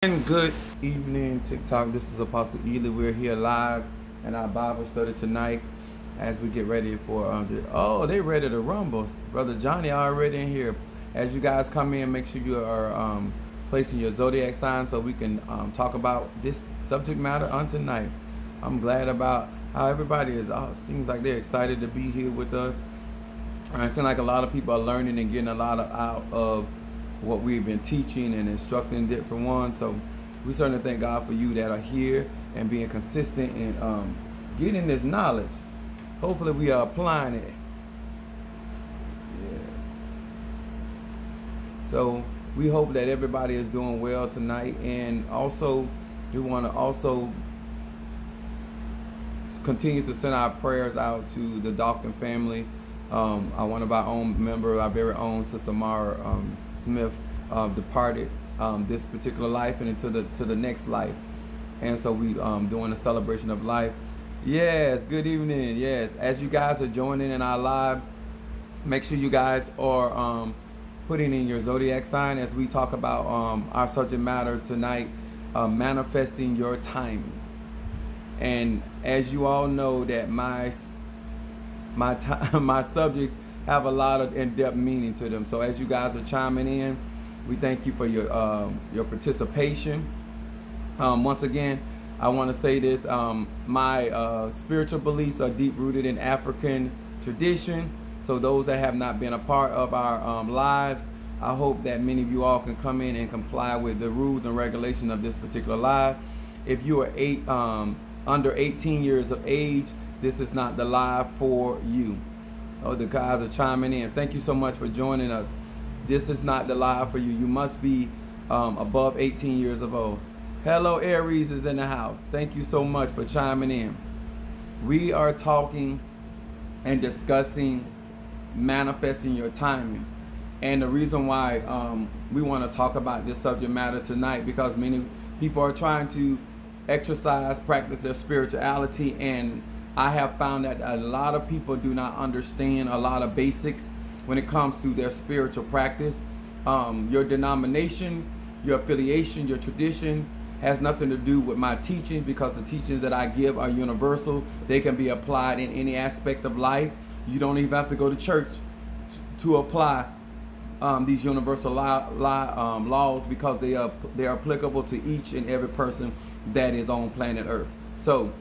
And good evening, TikTok. This is Apostle Ely. We're here live in our Bible study tonight as we get ready for they ready to rumble. Brother Johnny already in here. As you guys come in, make sure you are placing your zodiac sign so we can talk about this subject matter on tonight. I'm glad about how everybody is. Seems like they're excited to be here with us. I feel like a lot of people are learning and getting a lot out of what we've been teaching and instructing different ones. So we certainly thank God for you that are here and being consistent in getting this knowledge. Hopefully we are applying it. Yes. So we hope that everybody is doing well tonight, and also we want to also continue to send our prayers out to the Dawkins family. One of our own member, our very own Sister Mara Smith, departed this particular life and into the next life, and so we doing a celebration of life. Yes, good evening. Yes, as you guys are joining in our live, make sure you guys are putting in your zodiac sign as we talk about our subject matter tonight, manifesting your timing. And as you all know, that my subjects have a lot of in-depth meaning to them. So as you guys are chiming in, we thank you for your participation. Once again, I want to say this: my spiritual beliefs are deep rooted in African tradition. So those that have not been a part of our lives, I hope that many of you all can come in and comply with the rules and regulations of this particular live. If you are under 18 years of age, this is not the live for you. Oh, the guys are chiming in. Thank you so much for joining us. This is not the live for you. You must be above 18 years of old. Hello, Aries is in the house. Thank you so much for chiming in. We are talking and discussing manifesting your timing. And the reason why we want to talk about this subject matter tonight, because many people are trying to practice their spirituality, and I have found that a lot of people do not understand a lot of basics when it comes to their spiritual practice. Your denomination, your affiliation, your tradition has nothing to do with my teaching, because the teachings that I give are universal. They can be applied in any aspect of life. You don't even have to go to church to apply these universal laws, because they are applicable to each and every person that is on planet Earth. So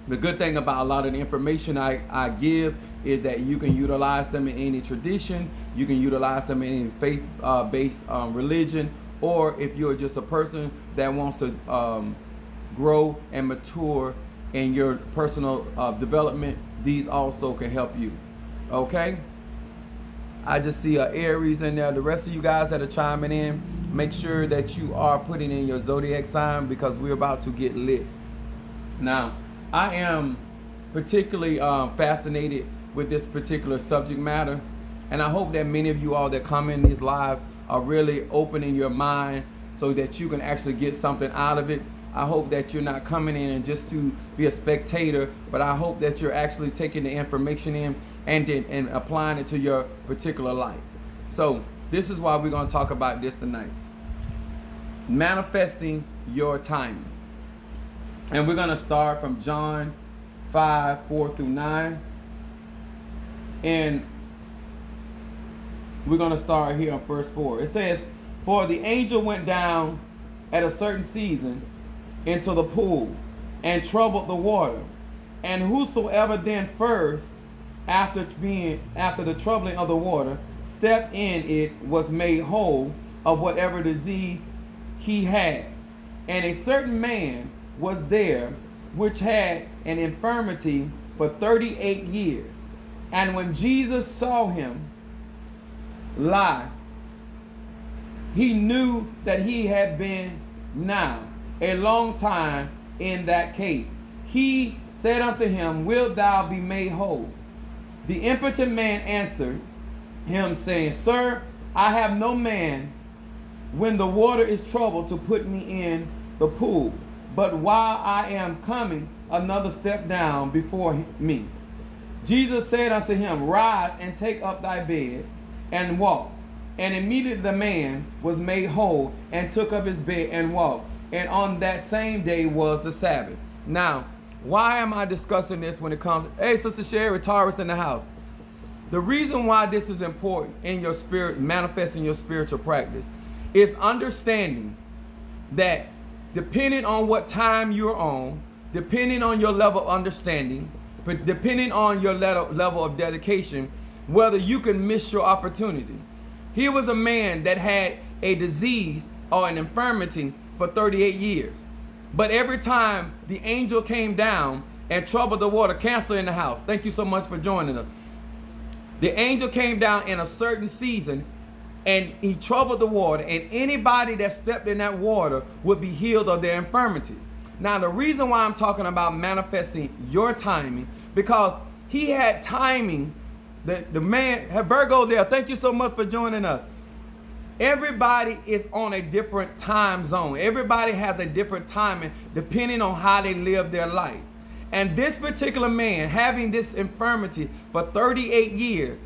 the good thing about a lot of the information I give is that you can utilize them in any tradition, you can utilize them in any faith-based religion, or if you're just a person that wants to grow and mature in your personal development, these also can help you. Okay? I just see Aries in there. The rest of you guys that are chiming in, make sure that you are putting in your zodiac sign, because we're about to get lit. Now, I am particularly fascinated with this particular subject matter, and I hope that many of you all that come in these lives are really opening your mind so that you can actually get something out of it. I hope that you're not coming in and just to be a spectator, but I hope that you're actually taking the information in and applying it to your particular life. So this is why we're going to talk about this tonight. Manifesting your timing. And we're going to start from John 5:4-9. And we're going to start here on verse 4. It says, "For the angel went down at a certain season into the pool and troubled the water. And whosoever then first, after the troubling of the water, stepped in it, was made whole of whatever disease he had. And a certain man was there which had an infirmity for 38 years. And when Jesus saw him lie, he knew that he had been now a long time in that case. He said unto him, Wilt thou be made whole? The impotent man answered him, saying, Sir, I have no man when the water is troubled to put me in the pool. But while I am coming, another step down before me. Jesus said unto him, Rise and take up thy bed and walk. And immediately the man was made whole and took up his bed and walked. And on that same day was the Sabbath. Now, why am I discussing this when it comes? Hey, Sister Sherry, Taurus in the house. The reason why this is important in your spirit, manifesting your spiritual practice, is understanding that depending on what time you're on, depending on your level of understanding, but depending on your level of dedication, whether you can miss your opportunity. Here was a man that had a disease or an infirmity for 38 years. But every time the angel came down and troubled the water, Cancer in the house, thank you so much for joining us. The angel came down in a certain season and he troubled the water, and anybody that stepped in that water would be healed of their infirmities. Now, the reason why I'm talking about manifesting your timing, because he had timing. The man, Virgo there, thank you so much for joining us. Everybody is on a different time zone. Everybody has a different timing depending on how they live their life. And this particular man, having this infirmity for 38 years,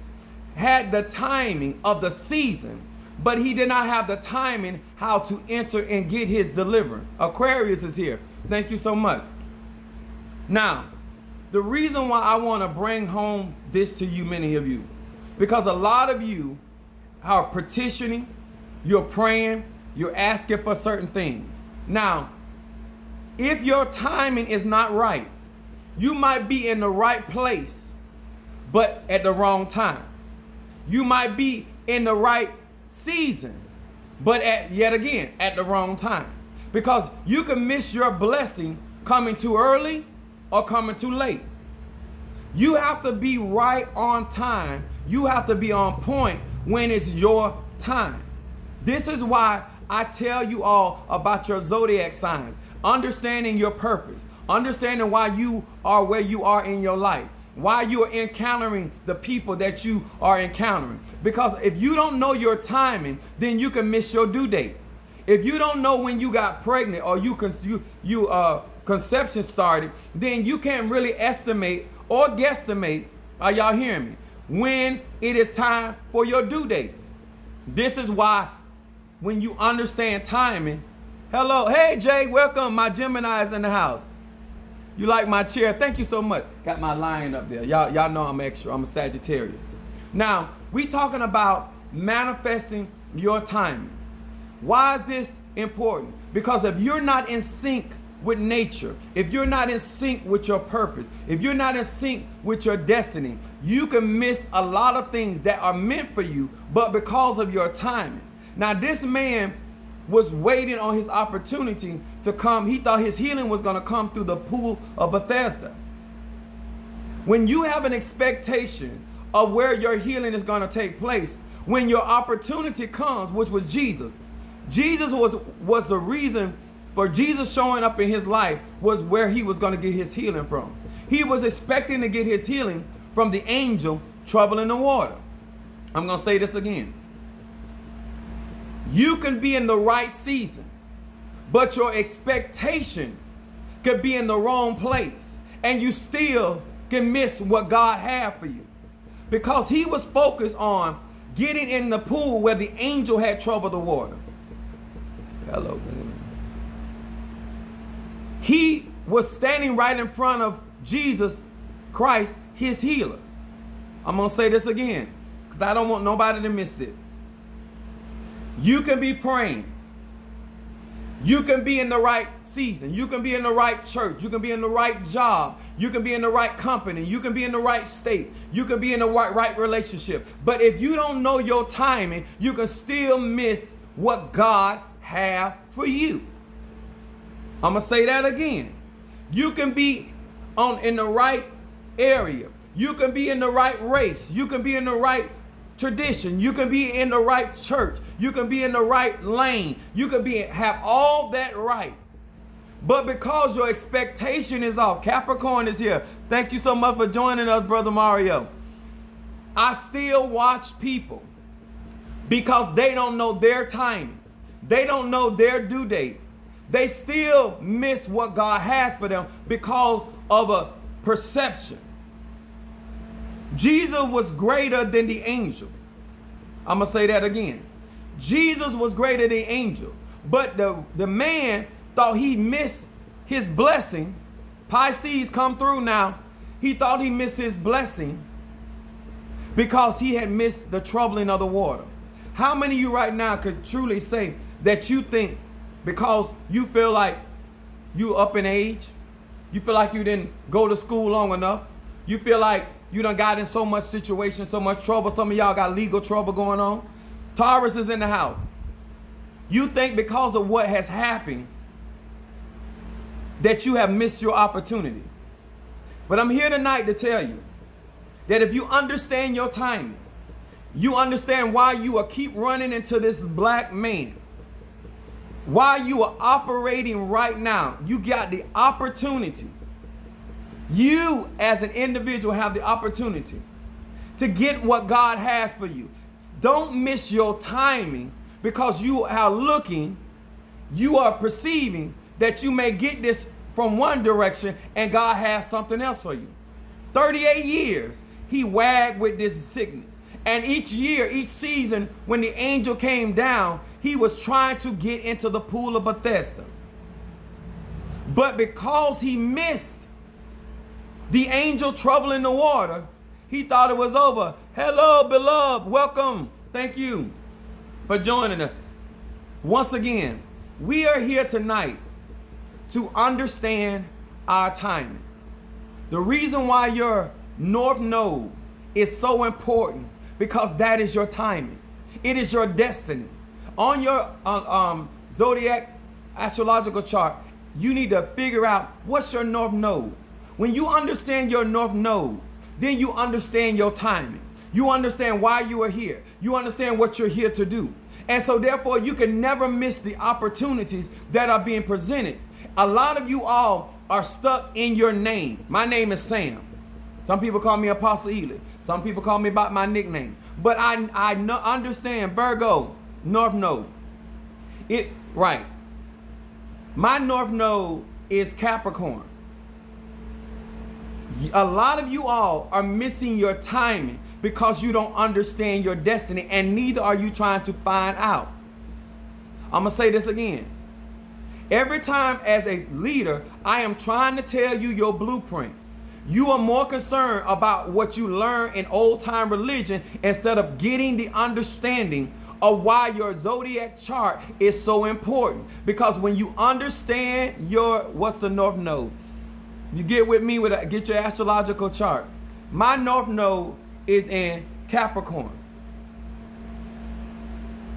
had the timing of the season, but he did not have the timing how to enter and get his deliverance. Aquarius is here. Thank you so much. Now, the reason why I want to bring home this to you, many of you, because a lot of you are petitioning, you're praying, you're asking for certain things. Now, if your timing is not right, you might be in the right place, but at the wrong time. You might be in the right season, but yet again, at the wrong time. Because you can miss your blessing coming too early or coming too late. You have to be right on time. You have to be on point when it's your time. This is why I tell you all about your zodiac signs, understanding your purpose, understanding why you are where you are in your life, why you are encountering the people that you are encountering. Because if you don't know your timing, then you can miss your due date. If you don't know when you got pregnant or conception started, then you can't really estimate or guesstimate, are y'all hearing me, when it is time for your due date. This is why when you understand timing, hello, hey Jay, welcome, my Gemini is in the house. You like my chair? Thank you so much. Got my lion up there. Y'all know I'm extra, I'm a Sagittarius. Now, we talking about manifesting your timing. Why is this important? Because if you're not in sync with nature, if you're not in sync with your purpose, if you're not in sync with your destiny, you can miss a lot of things that are meant for you, but because of your timing. Now, this man was waiting on his opportunity to come. He thought his healing was going to come through the pool of Bethesda. When you have an expectation of where your healing is going to take place, when your opportunity comes, which was Jesus, Jesus was the reason for Jesus showing up in his life, was where he was going to get his healing from. He was expecting to get his healing from the angel troubling the water. I'm going to say this again. You can be in the right season, but your expectation could be in the wrong place, and you still can miss what God had for you. Because he was focused on getting in the pool where the angel had troubled the water. Hello. He was standing right in front of Jesus Christ, his healer. I'm going to say this again, because I don't want nobody to miss this. You can be praying. You can be in the right season. You can be in the right church. You can be in the right job. You can be in the right company. You can be in the right state. You can be in the right relationship. But if you don't know your timing, you can still miss what God has for you. I'm going to say that again. You can be in the right area. You can be in the right race. You can be in the right tradition. You can be in the right church. You can be in the right lane. You can have all that right. But because your expectation is off, Capricorn is here. Thank you so much for joining us, Brother Mario. I still watch people because they don't know their timing. They don't know their due date. They still miss what God has for them because of a perception. Jesus was greater than the angel. I'm going to say that again. Jesus was greater than the angel. But the man thought he missed his blessing. Pisces come through now. He thought he missed his blessing because he had missed the troubling of the water. How many of you right now could truly say that you think because you feel like you up in age, you feel like you didn't go to school long enough, you feel like you done got in so much situation, so much trouble, some of y'all got legal trouble going on. Taurus is in the house. You think because of what has happened that you have missed your opportunity. But I'm here tonight to tell you that if you understand your timing, you understand why you are keep running into this black man, why you are operating right now. You got the opportunity. You as an individual have the opportunity to get what God has for you. Don't miss your timing because you are looking, you are perceiving that you may get this from one direction and God has something else for you. 38 years he wagged with this sickness. And each year, each season, when the angel came down, he was trying to get into the pool of Bethesda. But because he missed the angel troubling the water, he thought it was over. Hello, beloved. Welcome. Thank you for joining us. Once again, we are here tonight to understand our timing. The reason why your North Node is so important because that is your timing. It is your destiny. On your zodiac astrological chart, you need to figure out what's your North Node. When you understand your North Node, then you understand your timing. You understand why you are here. You understand what you're here to do. And so therefore you can never miss the opportunities that are being presented. A lot of you all are stuck in your name. My name is Sam. Some people call me Apostle Ely. Some people call me by my nickname. But I understand Virgo, North Node. Right. My North Node is Capricorn. A lot of you all are missing your timing because you don't understand your destiny, and neither are you trying to find out. I'm going to say this again. Every time as a leader, I am trying to tell you your blueprint. You are more concerned about what you learn in old time religion instead of getting the understanding of why your zodiac chart is so important. Because when you understand what's the North Node, you get with me get your astrological chart. My North Node is in Capricorn.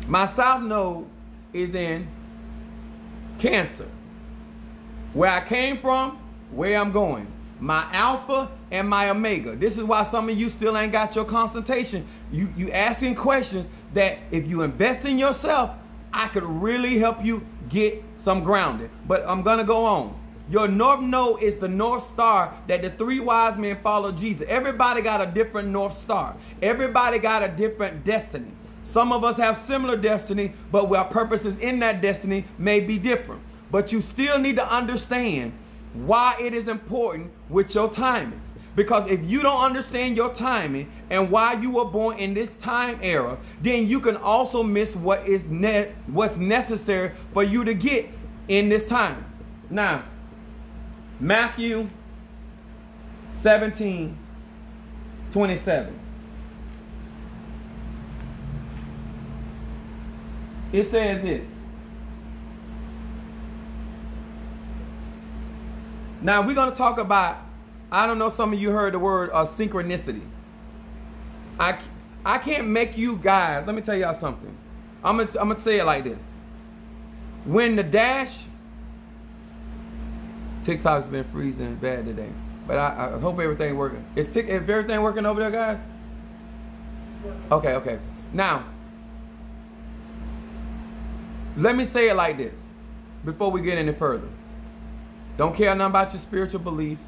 My South Node is in Cancer. Where I came from, where I'm going. My Alpha and my Omega. This is why some of you still ain't got your consultation. You asking questions that if you invest in yourself, I could really help you get some grounding. But I'm going to go on. Your North Node is the North Star that the three wise men followed Jesus. Everybody got a different North Star. Everybody got a different destiny. Some of us have similar destiny, but our purposes in that destiny may be different. But you still need to understand why it is important with your timing. Because if you don't understand your timing and why you were born in this time era, then you can also miss what's necessary for you to get in this time. Now, Matthew 17:27. It says this. Now we're going to talk about, I don't know, some of you heard the word synchronicity. I can't make you guys, let me tell y'all something. I'm gonna say it like this. When the dash, TikTok's been freezing bad today, but I hope everything working. Is everything working over there, guys? Okay. Now, let me say it like this before we get any further. Don't care nothing about your spiritual beliefs,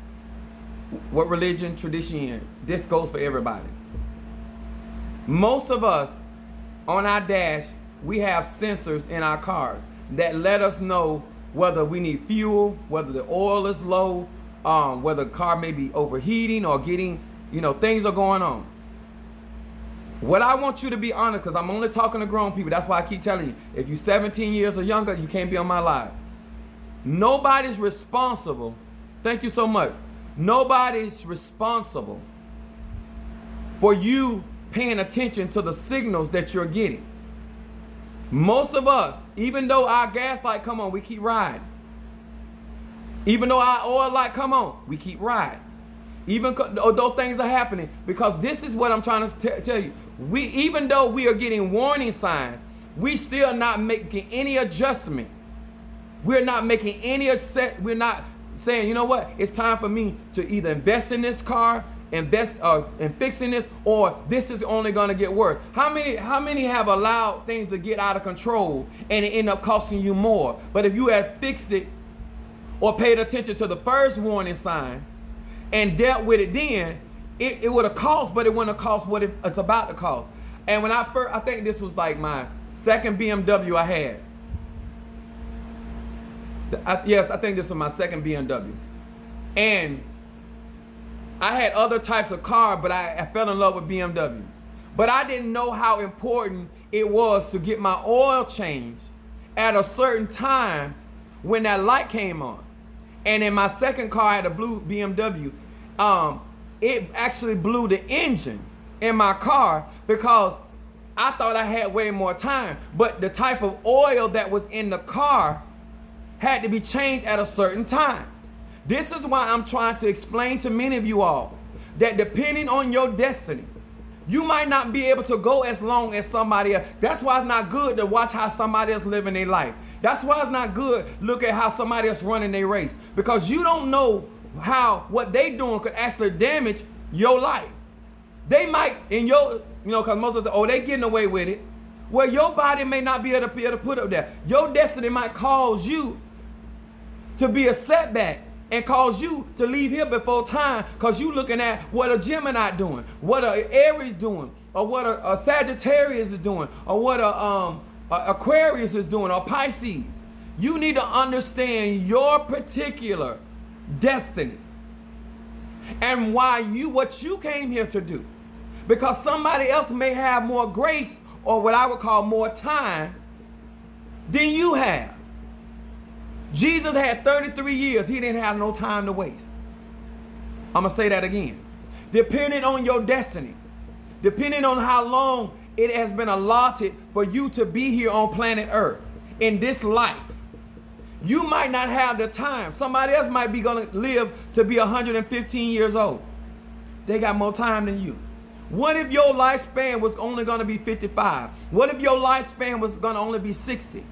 what religion, tradition you're in. This goes for everybody. Most of us on our dash, we have sensors in our cars that let us know whether we need fuel, whether the oil is low, whether the car may be overheating or getting, things are going on. What I want you to be honest, because I'm only talking to grown people. That's why I keep telling you, if you're 17 years or younger, you can't be on my live. Nobody's responsible. Thank you so much. Nobody's responsible for you paying attention to the signals that you're getting. Most of us, even though our gas light come on, we keep riding. Even though our oil light come on, we keep riding. Even though things are happening, because this is what I'm trying to tell you. Even though we are getting warning signs, we still not making any adjustment. We're not making any we're not saying, you know what, it's time for me to either invest in this car, invest in fixing this, or this is only going to get worse. How many have allowed things to get out of control and it end up costing you more? But if you had fixed it or paid attention to the first warning sign and dealt with it then, it would have cost, but it wouldn't have cost what it's about to cost. And when I think this was like my second BMW I had. Yes, I think this was my second BMW. And I had other types of car, but I fell in love with BMW. But I didn't know how important it was to get my oil changed at a certain time when that light came on. And in my second car, I had a blue BMW. It actually blew the engine in my car because I thought I had way more time. But the type of oil that was in the car had to be changed at a certain time. This is why I'm trying to explain to many of you all that depending on your destiny, you might not be able to go as long as somebody else. That's why it's not good to watch how somebody else living their life. That's why it's not good look at how somebody else running their race, because you don't know how what they doing could actually damage your life. They might, in your, because most of us say, oh, they getting away with it. Well, your body may not be able to put up there. Your destiny might cause you to be a setback and cause you to leave here before time, because you looking at what a Gemini doing, what a Aries doing, or what a Sagittarius is doing, or what a Aquarius is doing, or Pisces. You need to understand your particular destiny and what you came here to do, because somebody else may have more grace, or what I would call more time, than you have. Jesus had 33 years. He didn't have no time to waste. I'm going to say that again. Depending on your destiny, depending on how long it has been allotted for you to be here on planet Earth in this life, you might not have the time. Somebody else might be going to live to be 115 years old. They got more time than you. What if your lifespan was only going to be 55? What if your lifespan was going to only be 60?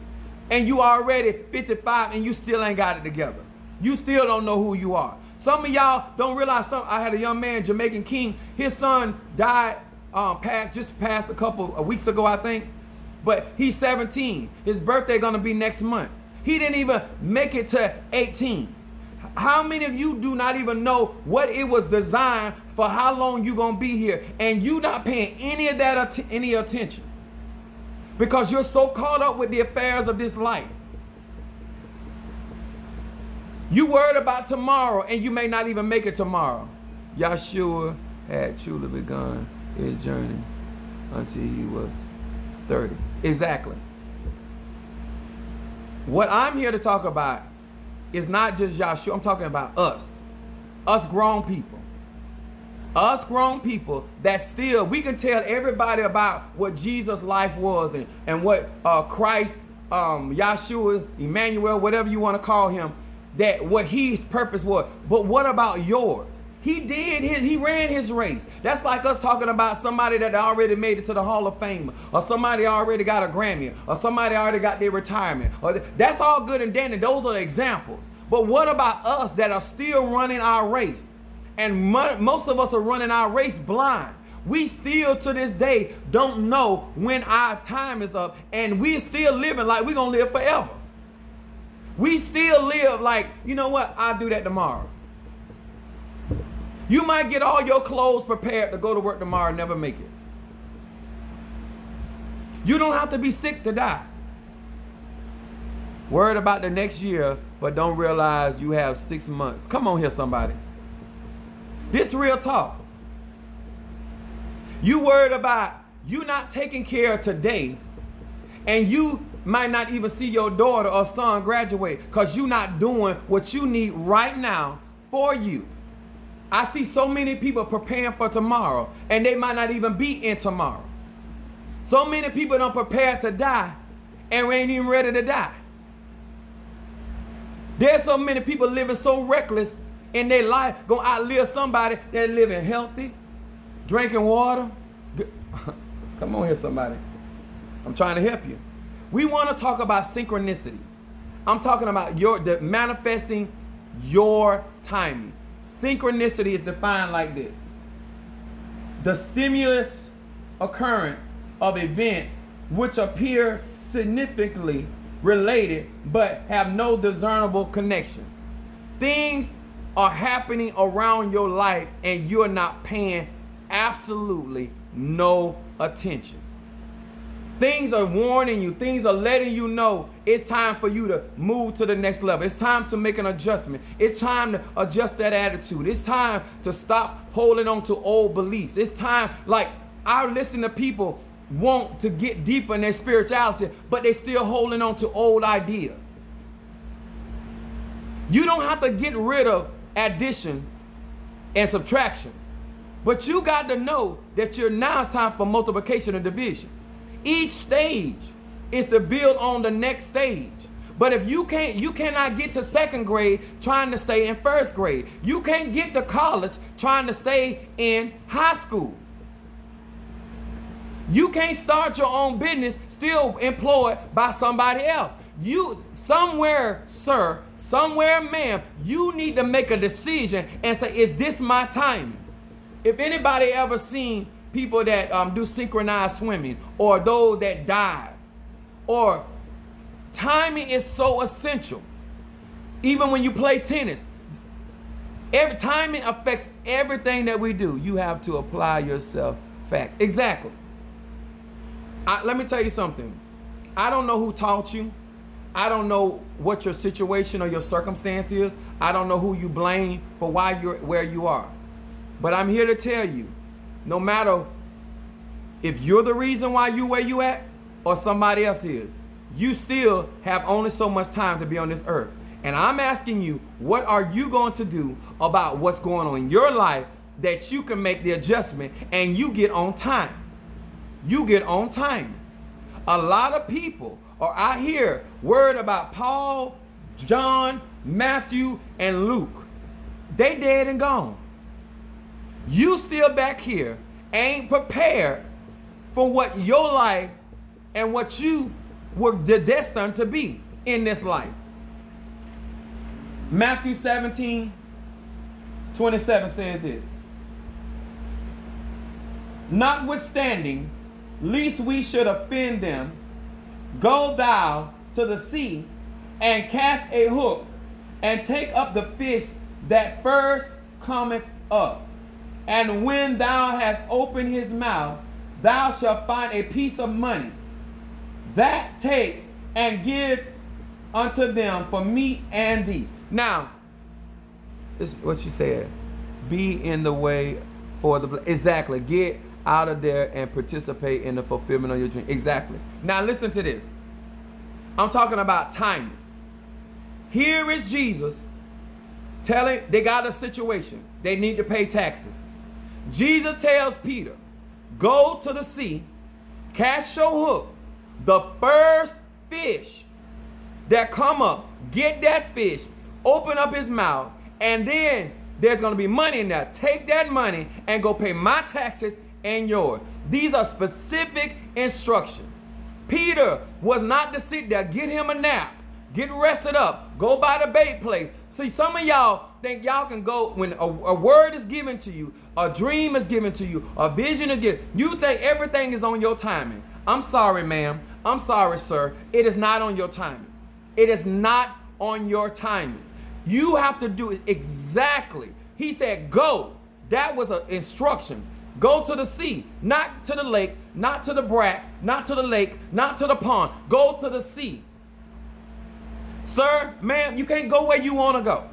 And you already 55 and you still ain't got it together. You still don't know who you are. Some of y'all don't realize I had a young man, Jamaican King. His son died just passed a couple of weeks ago, I think. But he's 17. His birthday gonna be next month. He didn't even make it to 18. How many of you do not even know what it was designed for, how long you gonna be here, and you not paying any of that any attention? Because you're so caught up with the affairs of this life. You worried about tomorrow, and you may not even make it tomorrow. Yahshua had truly begun his journey until he was 30. Exactly. What I'm here to talk about is not just Yahshua. I'm talking about us. Us grown people. Us grown people that still, we can tell everybody about what Jesus' life was and what Christ, Yahshua, Emmanuel, whatever you want to call him, that what his purpose was. But what about yours? He ran his race. That's like us talking about somebody that already made it to the Hall of Fame, or somebody already got a Grammy, or somebody already got their retirement. That's all good and dandy. Those are the examples. But what about us that are still running our race? And most of us are running our race blind. We still to this day don't know when our time is up, and we're still living like we're going to live forever. We still live like, you know what, I'll do that tomorrow. You might get all your clothes prepared to go to work tomorrow and never make it. You don't have to be sick to die. Worried about the next year, but don't realize you have 6 months. Come on here, somebody. This real talk. You worried about you're not taking care of today, and you might not even see your daughter or son graduate because you're not doing what you need right now for you. I see so many people preparing for tomorrow, and they might not even be in tomorrow. So many people don't prepare to die and ain't even ready to die. There's so many people living so reckless in their life, gonna outlive somebody that living healthy, drinking water. Come on here, somebody. I'm trying to help you. We want to talk about synchronicity. I'm talking about the manifesting your timing. Synchronicity is defined like this: the stimulus occurrence of events which appear significantly related but have no discernible connection. Things are happening around your life and you're not paying absolutely no attention. Things are warning you. Things are letting you know it's time for you to move to the next level. It's time to make an adjustment. It's time to adjust that attitude. It's time to stop holding on to old beliefs. It's time, like, I listen to people want to get deeper in their spirituality, but they're still holding on to old ideas. You don't have to get rid of addition and subtraction, but you got to know that now it's time for multiplication and division. Each stage is to build on the next stage. But if you cannot get to second grade trying to stay in first grade. You can't get to college trying to stay in high school. You can't start your own business still employed by somebody else. You, somewhere, sir, somewhere, ma'am, you need to make a decision and say, is this my timing? If anybody ever seen people that do synchronized swimming, or those that dive, or timing is so essential. Even when you play tennis, timing affects everything that we do. You have to apply yourself fact. Exactly. Let me tell you something. I don't know who taught you. I don't know what your situation or your circumstance is. I don't know who you blame for why you're where you are. But I'm here to tell you, no matter if you're the reason why you're where you at or somebody else is, you still have only so much time to be on this earth. And I'm asking you, what are you going to do about what's going on in your life that you can make the adjustment and you get on time? You get on time. A lot of people are out here worried about Paul, John, Matthew, and Luke. They dead and gone. You still back here ain't prepared for what your life and what you were destined to be in this life. Matthew 17:27 says this: notwithstanding, lest we should offend them, go thou to the sea and cast a hook and take up the fish that first cometh up. And when thou hast opened his mouth, thou shalt find a piece of money. That take and give unto them for me and thee. Now, this is what she said. Be in the way for the... Exactly. Get out of there and participate in the fulfillment of your dream. Exactly. Now listen to this. I'm talking about timing. Here is Jesus telling, they got a situation. They need to pay taxes. Jesus tells Peter, go to the sea, cast your hook, the first fish that come up, get that fish, open up his mouth, and then there's going to be money in there. Take that money and go pay my taxes and yours. These are specific instructions. Peter was not to sit there, get him a nap, get rested up, go by the bait place. See, some of y'all think y'all can go when a word is given to you, a dream is given to you, a vision is given. You think everything is on your timing. I'm sorry, ma'am. I'm sorry, sir. It is not on your timing. It is not on your timing. You have to do it exactly. He said, go. That was an instruction. Go to the sea, not to the lake, not to the brack, not to the lake, not to the pond. Go to the sea. Sir, ma'am, you can't go where you want to go.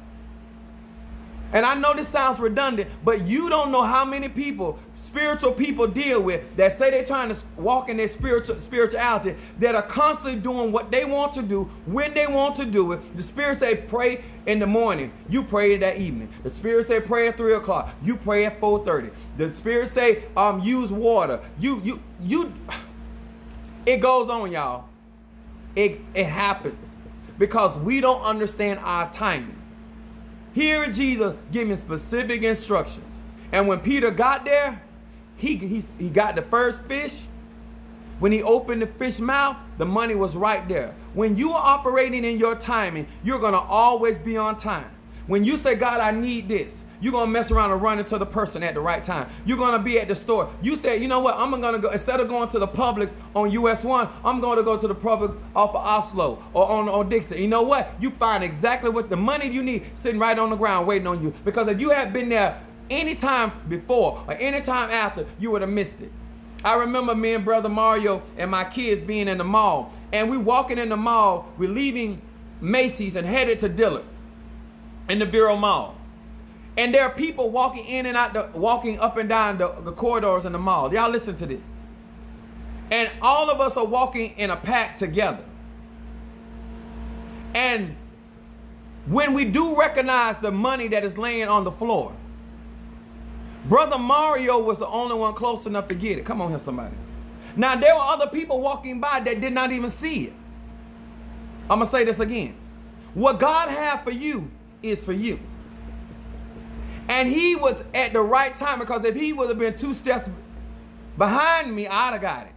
And I know this sounds redundant, but you don't know how many people, spiritual people, deal with that say they're trying to walk in their spirituality, that are constantly doing what they want to do when they want to do it. The Spirit say pray in the morning, you pray that evening. The Spirit say pray at 3 o'clock, you pray at 4:30. The Spirit say use water. It goes on, y'all. It happens because we don't understand our timing. Here is Jesus giving specific instructions. And when Peter got there, he got the first fish. When he opened the fish mouth, the money was right there. When you are operating in your timing, you're going to always be on time. When you say, God, I need this, you're going to mess around and run into the person at the right time. You're going to be at the store. You say, you know what, I'm going to go, instead of going to the Publix on US 1, I'm going to go to the Publix off of Oslo or on Dixon. You know what? You find exactly what the money you need sitting right on the ground waiting on you. Because if you had been there any time before or any time after, you would have missed it. I remember me and Brother Mario and my kids being in the mall. And we walking in the mall, we're leaving Macy's and headed to Dillard's in the Vero Mall. And there are people walking in and out, walking up and down the corridors in the mall. Y'all listen to this. And all of us are walking in a pack together. And when we do recognize the money that is laying on the floor, Brother Mario was the only one close enough to get it. Come on here, somebody. Now, there were other people walking by that did not even see it. I'm going to say this again. What God had for you is for you. And he was at the right time, because if he would have been 2 steps behind me, I'd have got it.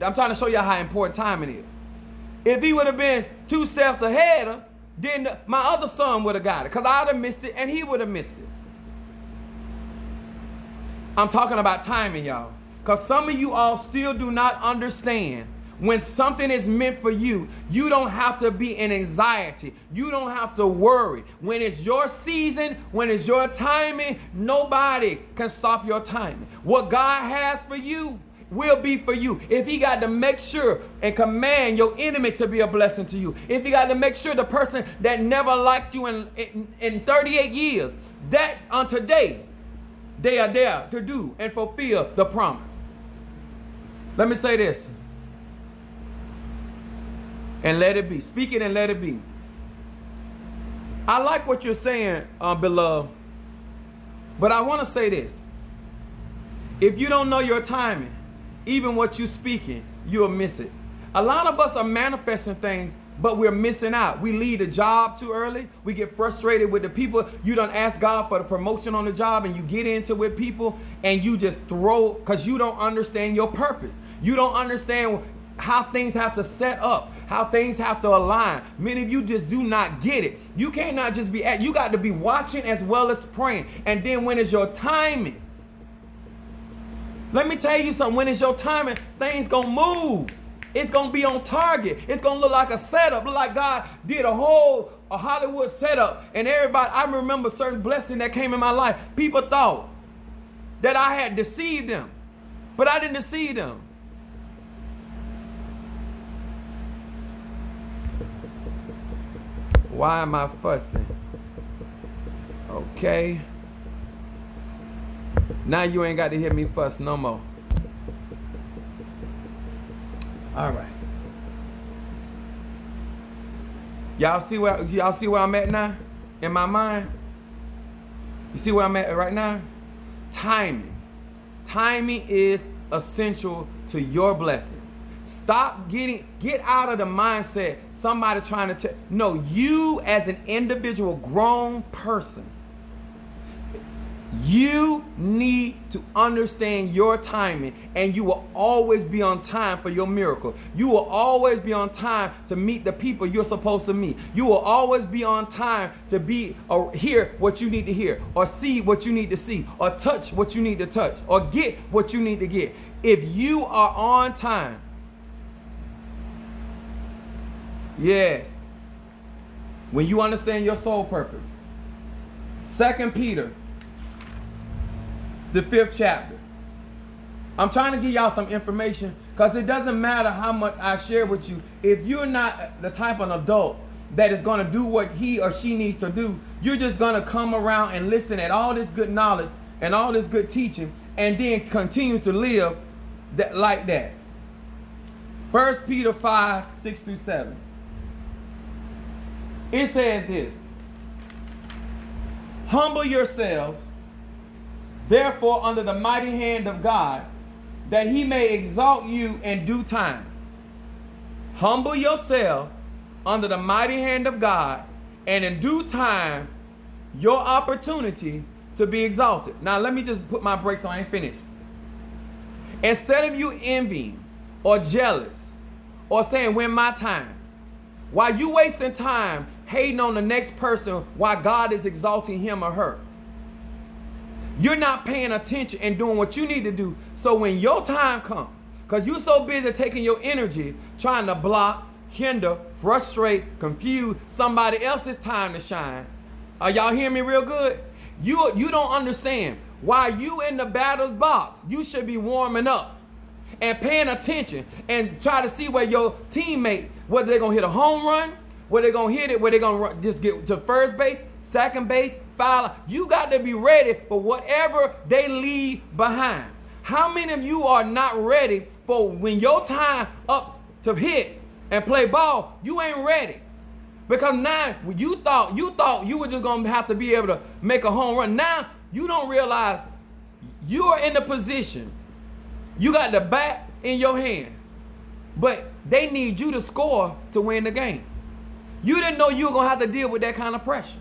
I'm trying to show you how important timing is. If he would have been 2 steps ahead of, then my other son would have got it, because I'd have missed it and he would have missed it. I'm talking about timing, y'all. Because some of you all still do not understand when something is meant for you, you don't have to be in anxiety. You don't have to worry. When it's your season, when it's your timing, nobody can stop your timing. What God has for you will be for you. If he got to make sure and command your enemy to be a blessing to you, if he got to make sure the person that never liked you in 38 years, that on today, they are there to do and fulfill the promise. Let me say this. And let it be. Speak it and let it be. I like what you're saying, beloved. But I want to say this. If you don't know your timing, even what you're speaking, you'll miss it. A lot of us are manifesting things, but we're missing out. We leave a job too early. We get frustrated with the people. You don't ask God for the promotion on the job, and you get into it with people, and you just throw, because you don't understand your purpose. You don't understand how things have to set up, how things have to align. Many of you just do not get it. You cannot just be you got to be watching as well as praying. And then when it's your timing, let me tell you something, when it's your timing, things gonna move. It's gonna be on target. It's gonna look like a setup, look like God did a Hollywood setup. And everybody, I remember certain blessing that came in my life. People thought that I had deceived them, but I didn't deceive them. Why am I fussing? Okay. Now you ain't got to hear me fuss no more. All right. Y'all see where I'm at now? In my mind? You see where I'm at right now? Timing. Timing is essential to your blessings. Get out of the mindset somebody trying to tell. No, you as an individual grown person, you need to understand your timing, and you will always be on time for your miracle. You will always be on time to meet the people you're supposed to meet. You will always be on time to be or hear what you need to hear, or see what you need to see, or touch what you need to touch, or get what you need to get. If you are on time, yes, when you understand your soul purpose. 2 Peter, the 5th chapter. I'm trying to give y'all some information, because it doesn't matter how much I share with you. If you're not the type of adult that is going to do what he or she needs to do. You're just going to come around and listen at all this good knowledge and all this good teaching, and then continue to live like that. 1 Peter 5:6-7. It says this: humble yourselves, therefore, under the mighty hand of God, that he may exalt you in due time. Humble yourself under the mighty hand of God, and in due time, your opportunity to be exalted. Now, let me just put my brakes on. I ain't finished. Instead of you envying or jealous or saying, when my time, while you wasting time hating on the next person while God is exalting him or her, you're not paying attention and doing what you need to do. So when your time comes, because you're so busy taking your energy trying to block, hinder, frustrate, confuse somebody else's time to shine. Are y'all hearing me real good? You don't understand. While you in the batter's box, you should be warming up and paying attention and try to see where your teammate, whether they're going to hit a home run, whether they're going to hit it, whether they're going to just get to first base, second base, foul. You got to be ready for whatever they leave behind. How many of you are not ready for when your time up to hit and play ball, you ain't ready? Because now you thought you were just going to have to be able to make a home run. Now you don't realize you are in the position. You got the bat in your hand, but they need you to score to win the game. You didn't know you were going to have to deal with that kind of pressure.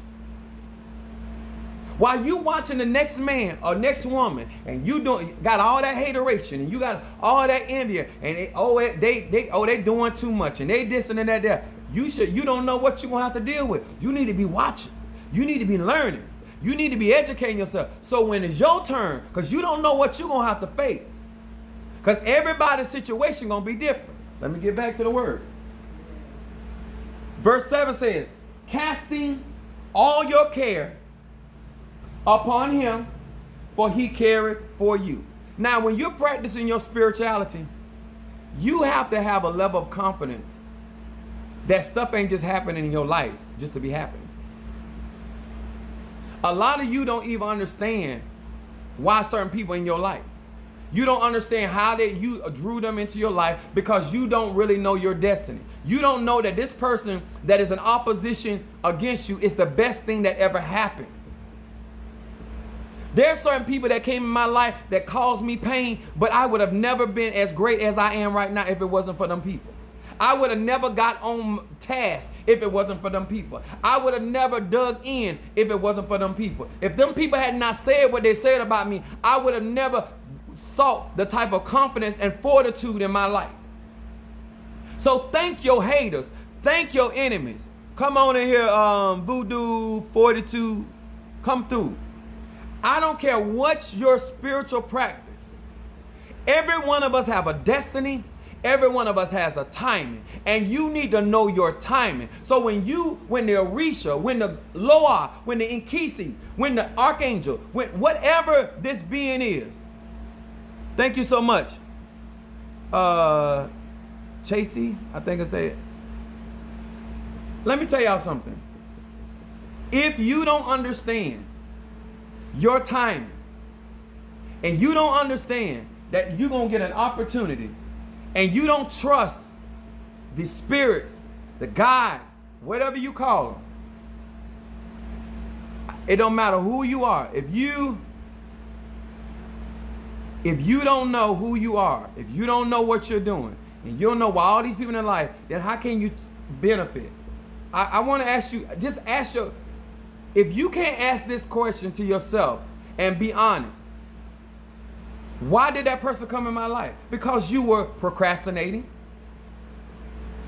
While you watching the next man or next woman, and you got all that hateration, and you got all that envy, and they doing too much, and they this and that there. You don't know what you're gonna have to deal with. You need to be watching. You need to be learning. You need to be educating yourself. So when it's your turn, because you don't know what you're gonna have to face, because everybody's situation gonna be different. Let me get back to the word. Verse 7 says, casting all your care upon him, for he careth for you. Now, when you're practicing your spirituality, you have to have a level of confidence that stuff ain't just happening in your life just to be happening. A lot of you don't even understand why certain people in your life. You don't understand how you drew them into your life, because you don't really know your destiny. You don't know that this person that is in opposition against you is the best thing that ever happened. There are certain people that came in my life that caused me pain, but I would have never been as great as I am right now if it wasn't for them people. I would have never got on task if it wasn't for them people. I would have never dug in if it wasn't for them people. If them people had not said what they said about me, I would have never sought the type of confidence and fortitude in my life. So thank your haters. Thank your enemies. Come on in here, Voodoo 42. Come through. I don't care what's your spiritual practice. Every one of us have a destiny. Every one of us has a timing, and you need to know your timing. So when the Orisha, when the Loa, when the Inkisi, when the Archangel, when whatever this being is, thank you so much. Chasey, I think I said. Let me tell y'all something. If you don't understand your timing, and you don't understand that you're going to get an opportunity, and you don't trust the spirits, the God, whatever you call them, it don't matter who you are. If you don't know who you are, if you don't know what you're doing, and you don't know why all these people in life, then how can you benefit? I want to ask you, just ask if you can't ask this question to yourself and be honest, why did that person come in my life? Because you were procrastinating.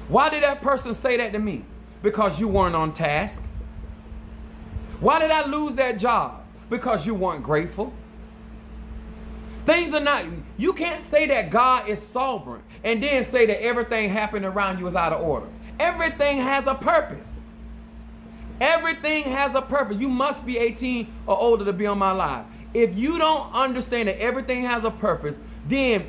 Why did that person say that to me? Because you weren't on task. Why did I lose that job? Because you weren't grateful. Things are not, you can't say that God is sovereign and then say that everything happening around you is out of order. Everything has a purpose. Everything has a purpose. You must be 18 or older to be on my live. If you don't understand that everything has a purpose, then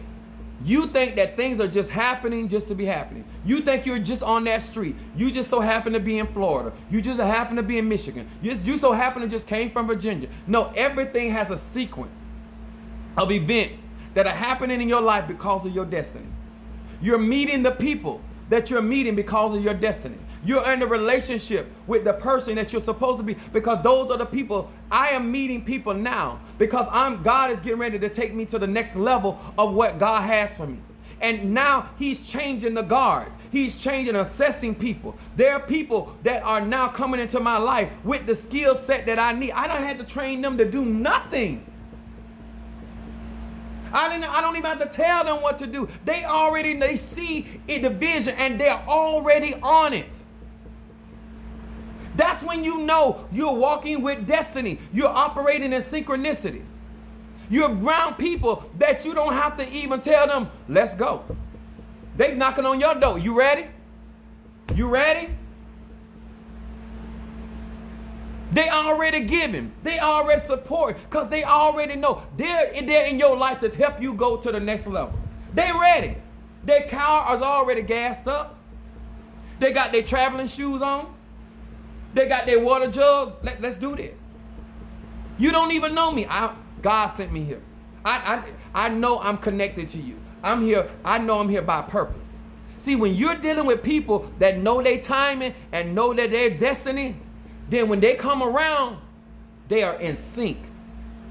You think that things are just happening just to be happening. You think you're just on that street. You just so happen to be in Florida. You just happen to be in Michigan. You so happen to just came from Virginia. No, everything has a sequence of events that are happening in your life because of your destiny. You're meeting the people that you're meeting because of your destiny. You're in a relationship with the person that you're supposed to be because those are the people. I am meeting people now because God is getting ready to take me to the next level of what God has for me. And now he's changing the guards. He's changing, assessing people. There are people that are now coming into my life with the skill set that I need. I don't have to train them to do nothing. I don't even have to tell them what to do. They see the vision and they're already on it. That's when you know you're walking with destiny. You're operating in synchronicity. You're around people that you don't have to even tell them, let's go. They're knocking on your door. You ready? You ready? They already giving. They already support because they already know they're in your life to help you go to the next level. They ready. Their car is already gassed up. They got their traveling shoes on. They got their water jug. Let's do this. You don't even know me. God sent me here. I know I'm connected to you. I'm here. I know I'm here by purpose. See, when you're dealing with people that know their timing and know that their destiny, then when they come around, they are in sync.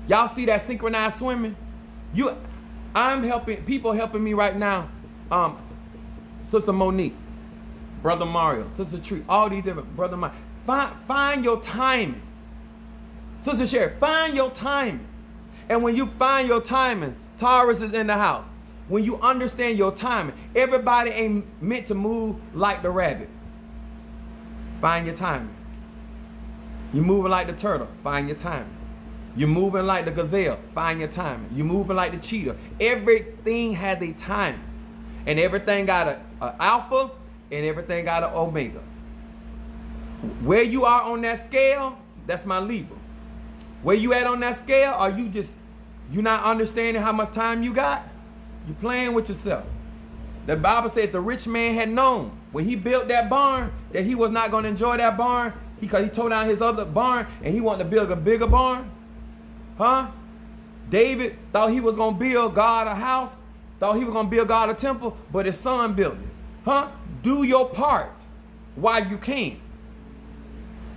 Y'all see that synchronized swimming? I'm helping me right now. Sister Monique, Brother Mario, Sister Tree, all these different Brother Mike. Find your timing. Sister Sherry, find your timing. And when you find your timing, Taurus is in the house. When you understand your timing, everybody ain't meant to move like the rabbit. Find your timing. You're moving like the turtle, find your timing. You're moving like the gazelle, find your timing. You're moving like the cheetah. Everything has a timing. And everything got an alpha and everything got an omega. Where you are on that scale, that's my Libra. Where you at on that scale, are you not understanding how much time you got? You playing with yourself. The Bible said the rich man had known when he built that barn that he was not going to enjoy that barn because he tore down his other barn and he wanted to build a bigger barn. Huh? David thought he was going to build God a house, thought he was going to build God a temple, but his son built it. Huh? Do your part while you can.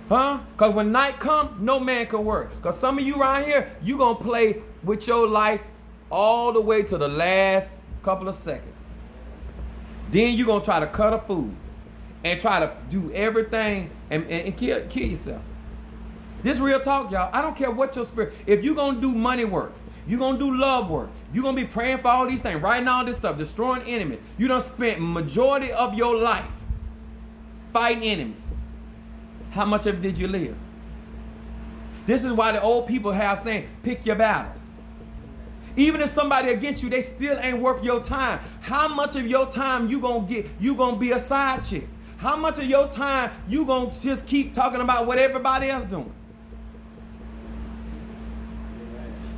Huh? Because when night comes, no man can work. Because some of you right here, you're going to play with your life all the way to the last couple of seconds. Then you're going to try to cut a food and try to do everything and kill yourself. This real talk, y'all. I don't care what your spirit. If you're going to do money work, you're going to do love work, you're going to be praying for all these things, writing all this stuff, destroying enemies. You done spent majority of your life fighting enemies. How much of it did you live? This is why the old people have saying, pick your battles. Even if somebody against you, they still ain't worth your time. How much of your time you gonna get? You gonna be a side chick? How much of your time you gonna just keep talking about what everybody else doing?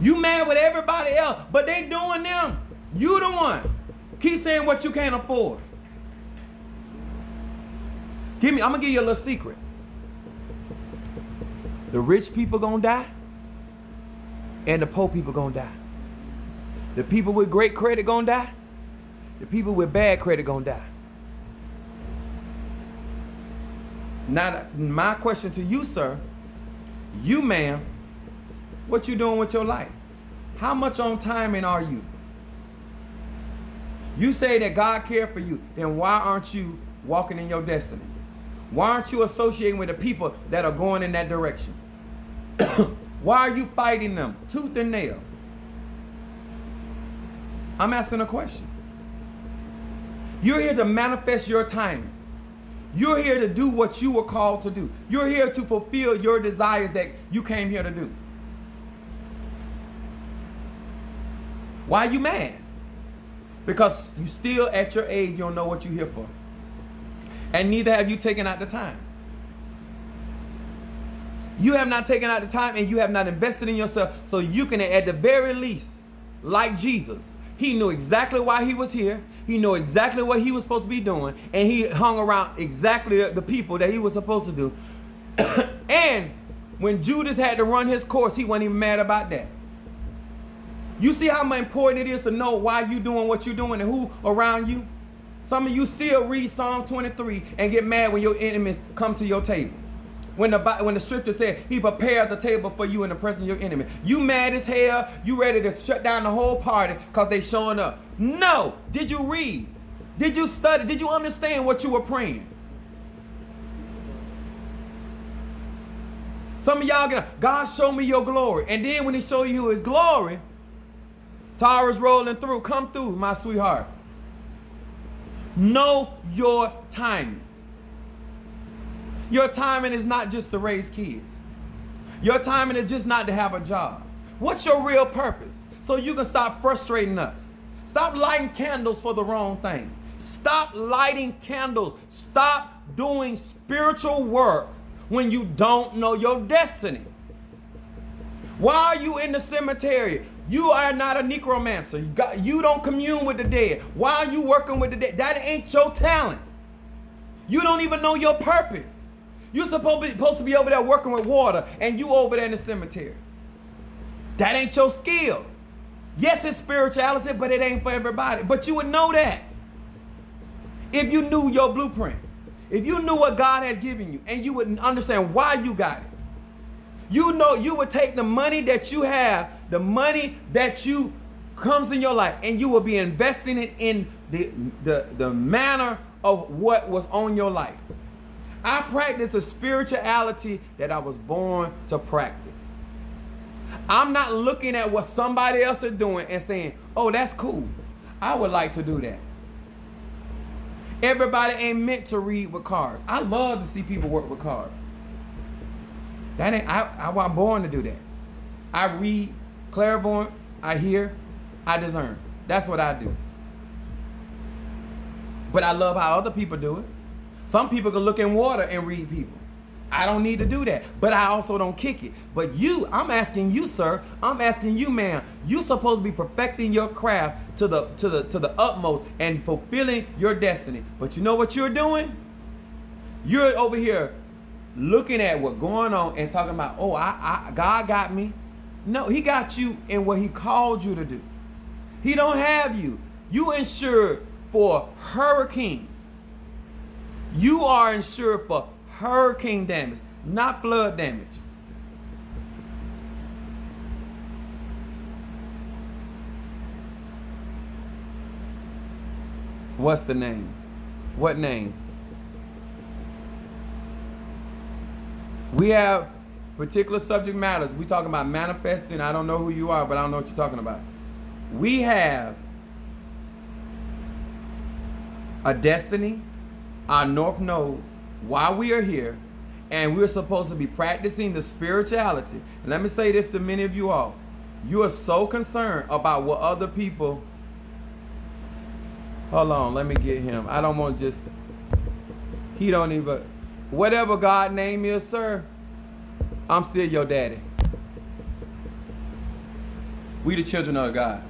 You mad with everybody else, but they doing them. You the one. Keep saying what you can't afford. I'm gonna give you a little secret. The rich people gonna die, and the poor people gonna die. The people with great credit gonna die. The people with bad credit gonna die. Now, my question to you, sir, you, ma'am, what you doing with your life? How much on timing are you? You say that God cared for you, then why aren't you walking in your destiny? Why aren't you associating with the people that are going in that direction? Why are you fighting them tooth and nail? I'm asking a question. You're here to manifest your timing. You're here to do what you were called to do. You're here to fulfill your desires that you came here to do. Why are you mad? Because you still at your age, you don't know what you're here for. And neither have you taken out the time. You have not taken out the time and you have not invested in yourself so you can, at the very least, like Jesus, He knew exactly why he was here. He knew exactly what he was supposed to be doing. And he hung around exactly the people that he was supposed to do. And when Judas had to run his course, he wasn't even mad about that. You see how important it is to know why you doing what you're doing and who around you? Some of you still read Psalm 23 and get mad when your enemies come to your table. When the scripture said he prepared the table for you in the presence of your enemy. You mad as hell. You ready to shut down the whole party because they showing up. No. Did you read? Did you study? Did you understand what you were praying? Some of y'all get, God, show me your glory. And then when he show you his glory, Tara's rolling through. Come through, my sweetheart. Know your timing. Your timing is not just to raise kids. Your timing is just not to have a job. What's your real purpose? So you can stop frustrating us. Stop lighting candles for the wrong thing. Stop lighting candles. Stop doing spiritual work when you don't know your destiny. Why are you in the cemetery? You are not a necromancer. You don't commune with the dead. Why are you working with the dead? That ain't your talent. You don't even know your purpose. You're supposed to be over there working with water, and you over there in the cemetery. That ain't your skill. Yes, it's spirituality, but it ain't for everybody. But you would know that if you knew your blueprint. If you knew what God had given you, and you would understand why you got it. You know, you would take the money that you have, the money that you comes in your life, and you will be investing it in the manner of what was on your life. I practice a spirituality that I was born to practice. I'm not looking at what somebody else is doing and saying, oh, that's cool. I would like to do that. Everybody ain't meant to read with cards. I love to see people work with cards. That ain't, I was born to do that. I read, clairvoyant, I hear, I discern. That's what I do. But I love how other people do it. Some people can look in water and read people. I don't need to do that, but I also don't kick it. But you, I'm asking you, sir, I'm asking you, ma'am, you're supposed to be perfecting your craft to the utmost and fulfilling your destiny. But you know what you're doing? You're over here looking at what's going on and talking about, oh, God got me. No, he got you in what he called you to do. He don't have you. You insured for hurricanes. You are insured for hurricane damage, not flood damage. What's the name? What name? We have particular subject matters. We talking about manifesting. I don't know who you are, but I don't know what you're talking about. We have a destiny, our north node, why we are here, and we're supposed to be practicing the spirituality. And let me say this to many of you all. You are so concerned about what other people... Hold on, let me get him. I don't want to just... He don't even... Whatever God's name is, sir, I'm still your daddy. We the children of God.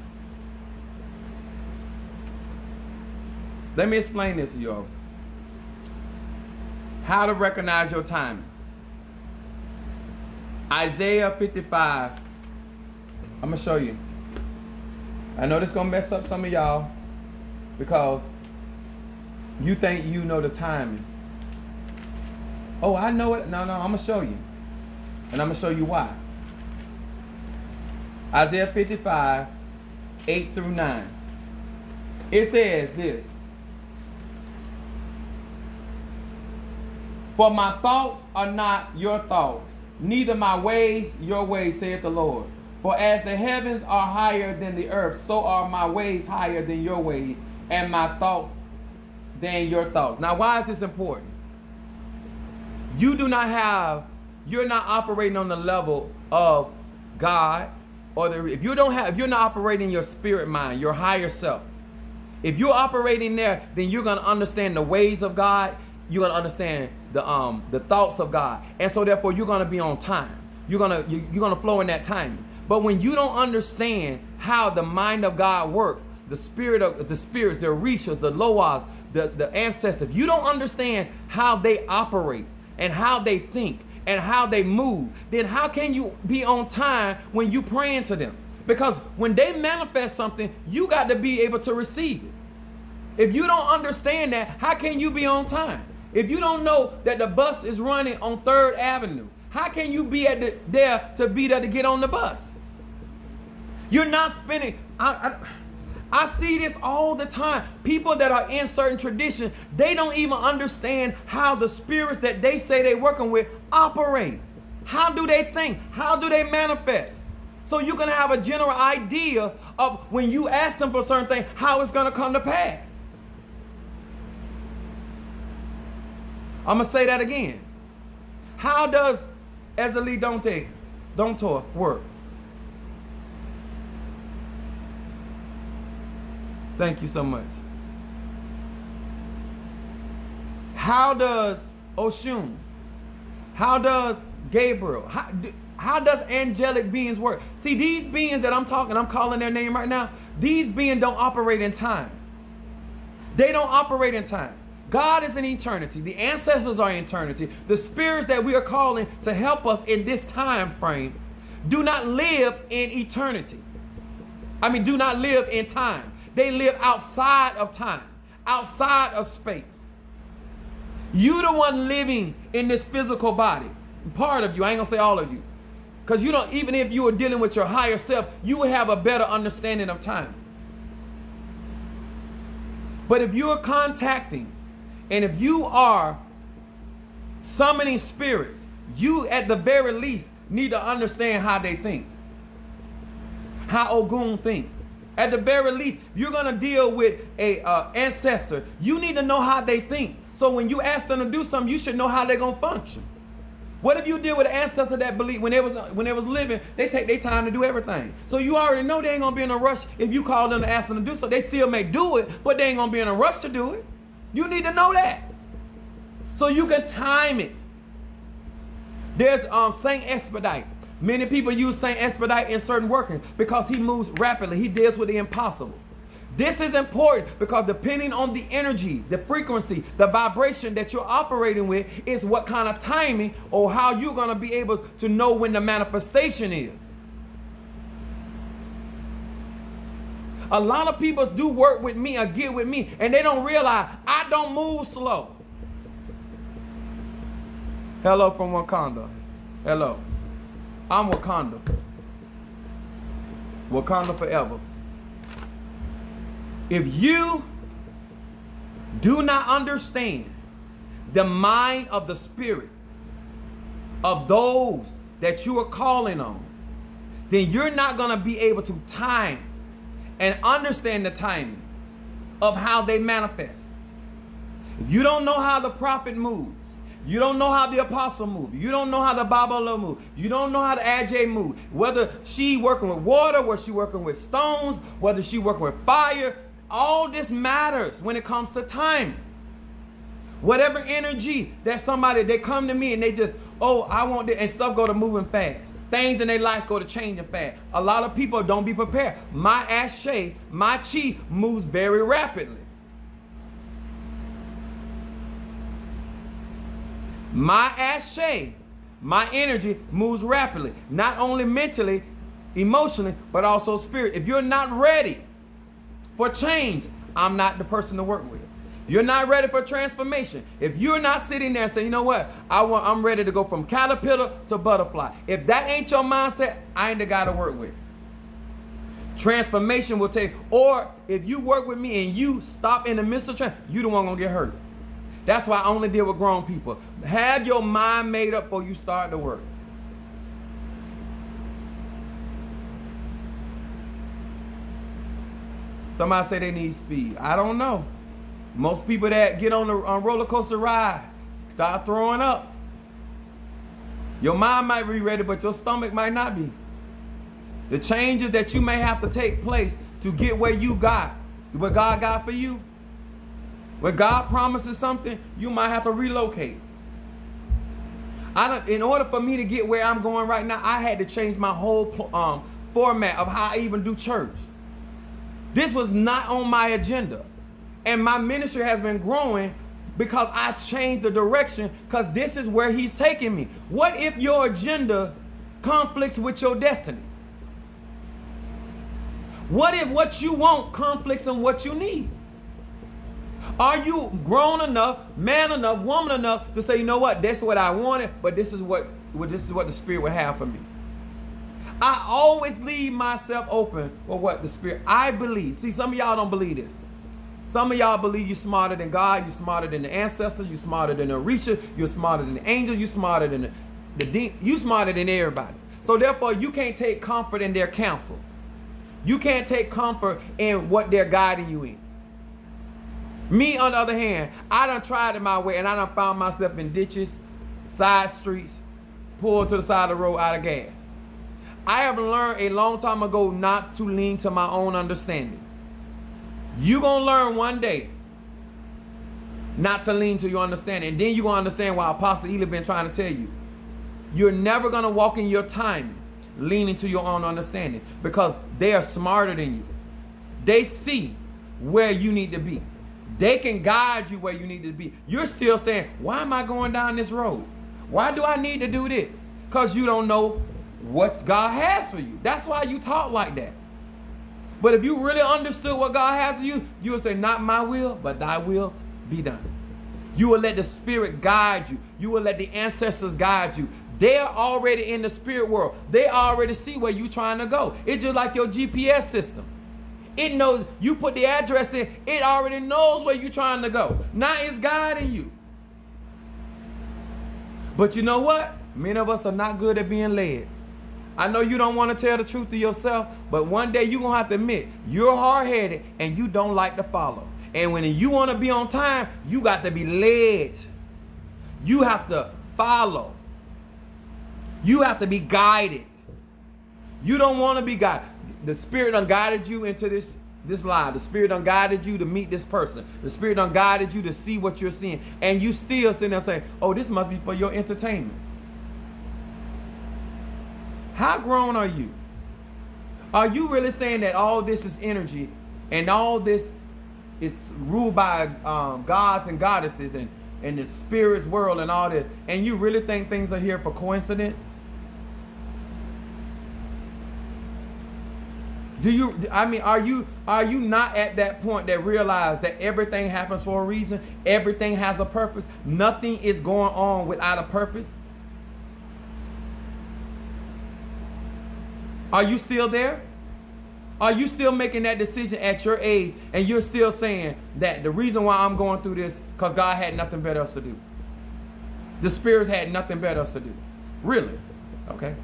Let me explain this to you. How to recognize your timing. Isaiah 55. I'm going to show you. I know this is going to mess up some of y'all because you think you know the timing. Oh, I know it. No, I'm going to show you. And I'm going to show you why. Isaiah 55, 8 through 9. It says this. For my thoughts are not your thoughts, neither my ways your ways, saith the Lord. For as the heavens are higher than the earth, so are my ways higher than your ways, and my thoughts than your thoughts. Now, why is this important? You're not operating on the level of God, or if you're not operating your spirit mind, your higher self. If you're operating there, then you're going to understand the ways of God. You're going to understand the thoughts of God. And so therefore you're going to be on time. You're going to flow in that timing. But when you don't understand how the mind of God works, the spirits, the Orishas, the Loas, the ancestors, if you don't understand how they operate and how they think and how they move, then how can you be on time when you praying to them? Because when they manifest something, you got to be able to receive it. If you don't understand that, how can you be on time? If you don't know that the bus is running on 3rd Avenue, how can you be there to get on the bus? You're not spending. I see this all the time. People that are in certain traditions, they don't even understand how the spirits that they say they're working with operate. How do they think? How do they manifest? So you can have a general idea of when you ask them for certain things, how it's going to come to pass. I'm going to say that again. How does Ezeli Dontor work? Thank you so much. How does Oshun? How does Gabriel? How does angelic beings work? See, these beings that I'm calling their name right now, these beings don't operate in time. They don't operate in time. God is in eternity. The ancestors are in eternity. The spirits that we are calling to help us in this time frame do not live in eternity. Do not live in time. They live outside of time, outside of space. You the one living in this physical body. Part of you, I ain't gonna say all of you. Because you don't, even if you were dealing with your higher self, you would have a better understanding of time. But if you are contacting and if you are summoning spirits, you at the very least need to understand how they think. How Ogun thinks. At the very least, you're going to deal with a ancestor. You need to know how they think. So when you ask them to do something, you should know how they're going to function. What if you deal with an ancestor that believe when they was living, they take their time to do everything. So you already know they ain't going to be in a rush if you call them to ask them to do so. They still may do it, but they ain't going to be in a rush to do it. You need to know that. So you can time it. There's Saint Expedite. Many people use Saint Expedite in certain workings because he moves rapidly. He deals with the impossible. This is important because depending on the energy, the frequency, the vibration that you're operating with is what kind of timing or how you're going to be able to know when the manifestation is. A lot of people do work with me or get with me and they don't realize I don't move slow. Hello from Wakanda. Hello. I'm Wakanda. Wakanda forever. If you do not understand the mind of the spirit of those that you are calling on, then you're not going to be able to time and understand the timing of how they manifest. If you don't know how the prophet moves, you don't know how the apostle moves, you don't know how the Babala moves, you don't know how the Ajay moves, whether she working with water, whether she working with stones, whether she working with fire, all this matters when it comes to timing. Whatever energy that somebody, they come to me and they just, oh, I want this, and stuff go to moving fast. Things in their life go to changing fast. A lot of people don't be prepared. My Ashe, my Chi moves very rapidly. My Ashe, my energy moves rapidly. Not only mentally, emotionally, but also spirit. If you're not ready for change, I'm not the person to work with. If you're not ready for transformation, if you're not sitting there and saying, you know what, I'm ready to go from caterpillar to butterfly. If that ain't your mindset, I ain't the guy to work with. Transformation will take, or if you work with me and you stop in the midst of you the one gonna get hurt. That's why I only deal with grown people. Have your mind made up before you start to work. Somebody say they need speed. I don't know. Most people that get on the roller coaster ride start throwing up. Your mind might be ready, but your stomach might not be. The changes that you may have to take place to get where you got, what God got for you. When God promises something, you might have to relocate. In order for me to get where I'm going right now, I had to change my whole format of how I even do church. This was not on my agenda. And my ministry has been growing because I changed the direction, because this is where he's taking me. What if your agenda conflicts with your destiny? What if what you want conflicts with what you need? Are you grown enough, man enough, woman enough to say, you know what, that's what I wanted, but this is what the Spirit would have for me? I always leave myself open for what the Spirit, I believe. See, some of y'all don't believe this. Some of y'all believe you're smarter than God, you're smarter than the ancestors, you're smarter than the Orisha, you're smarter than the angel, you're smarter than the demon, you're smarter than everybody. So therefore, you can't take comfort in their counsel. You can't take comfort in what they're guiding you in. Me, on the other hand, I done tried it my way, and I done found myself in ditches, side streets, pulled to the side of the road out of gas. I have learned a long time ago not to lean to my own understanding. You're going to learn one day not to lean to your understanding. And then you're going to understand why Apostle Ely been trying to tell you. You're never going to walk in your timing leaning to your own understanding, because they are smarter than you. They see where you need to be. They can guide you where you need to be. You're still saying, why am I going down this road? Why do I need to do this? Because you don't know what God has for you. That's why you talk like that. But if you really understood what God has for you, you would say, not my will, but thy will be done. You will let the Spirit guide you. You will let the ancestors guide you. They are already in the spirit world. They already see where you're trying to go. It's just like your GPS system. It knows, you put the address in, it already knows where you're trying to go. Now it's guiding you. But you know what? Many of us are not good at being led. I know you don't want to tell the truth to yourself, but one day you're going to have to admit you're hard-headed and you don't like to follow. And when you want to be on time, you got to be led. You have to follow. You have to be guided. You don't want to be guided. The Spirit done guided you into this life. The Spirit done guided you to meet this person. The Spirit done guided you to see what you're seeing. And you still sitting there saying, oh, this must be for your entertainment. How grown are you? Are you really saying that all this is energy and all this is ruled by gods and goddesses and the spirit's world and all this, and you really think things are here for coincidence? Are you not at that point that realize that everything happens for a reason? Everything has a purpose. Nothing is going on without a purpose. Are you still there? Are you still making that decision at your age, and you're still saying that the reason why I'm going through this because God had nothing better else to do? The spirits had nothing better else to do. Really? Okay.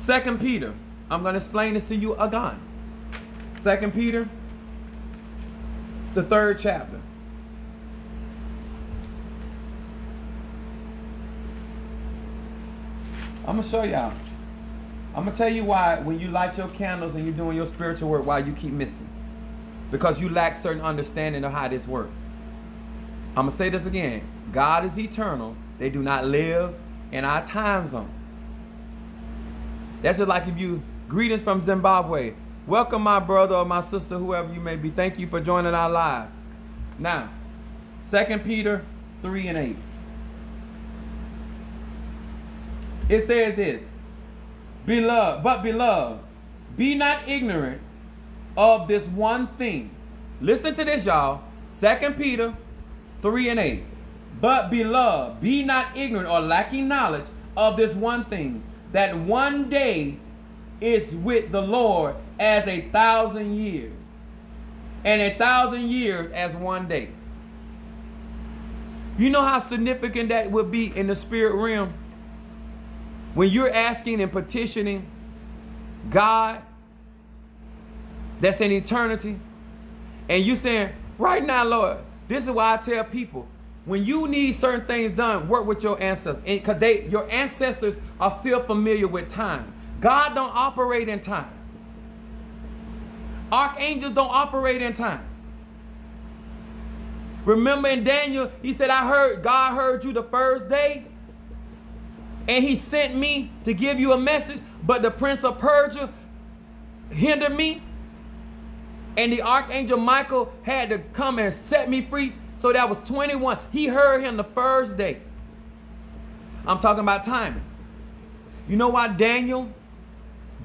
2 Peter. I'm going to explain this to you again. 2 Peter, the 3rd chapter. I'm going to show y'all. I'm going to tell you why when you light your candles and you're doing your spiritual work, why you keep missing. Because you lack certain understanding of how this works. I'm going to say this again. God is eternal. They do not live in our time zone. That's just like if you, greetings from Zimbabwe. Welcome my brother or my sister, whoever you may be. Thank you for joining our live. Now, 2 Peter 3 and 8. It says this. Beloved, be not ignorant of this one thing. Listen to this, y'all. 2 Peter 3 and 8. But beloved, be not ignorant or lacking knowledge of this one thing, that one day is with the Lord as 1,000 years, and 1,000 years as one day. You know how significant that would be in the spirit realm? When you're asking and petitioning God that's in eternity, and you're saying, right now, Lord, this is why I tell people, when you need certain things done, work with your ancestors. Because your ancestors are still familiar with time. God don't operate in time. Archangels don't operate in time. Remember in Daniel, he said, God heard you the first day, and he sent me to give you a message, but the prince of Persia hindered me. And the archangel Michael had to come and set me free. So that was 21. He heard him the first day. I'm talking about timing. You know why Daniel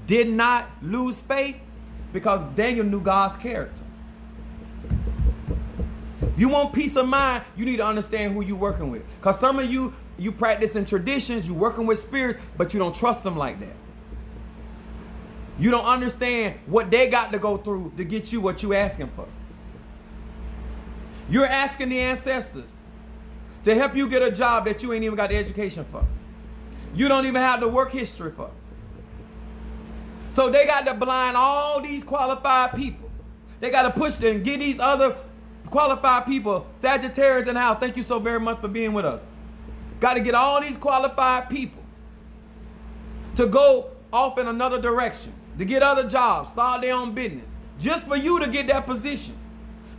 did not lose faith? Because Daniel knew God's character. If you want peace of mind, you need to understand who you're working with. Because some of you practicing traditions, you're working with spirits, but you don't trust them like that. You don't understand what they got to go through to get you what you're asking for. You're asking the ancestors to help you get a job that you ain't even got the education for. You don't even have the work history for. So they got to blind all these qualified people. They got to push them, get these other qualified people, Sagittarius and Hal, thank you so very much for being with us. Got to get all these qualified people to go off in another direction, to get other jobs, start their own business, just for you to get that position.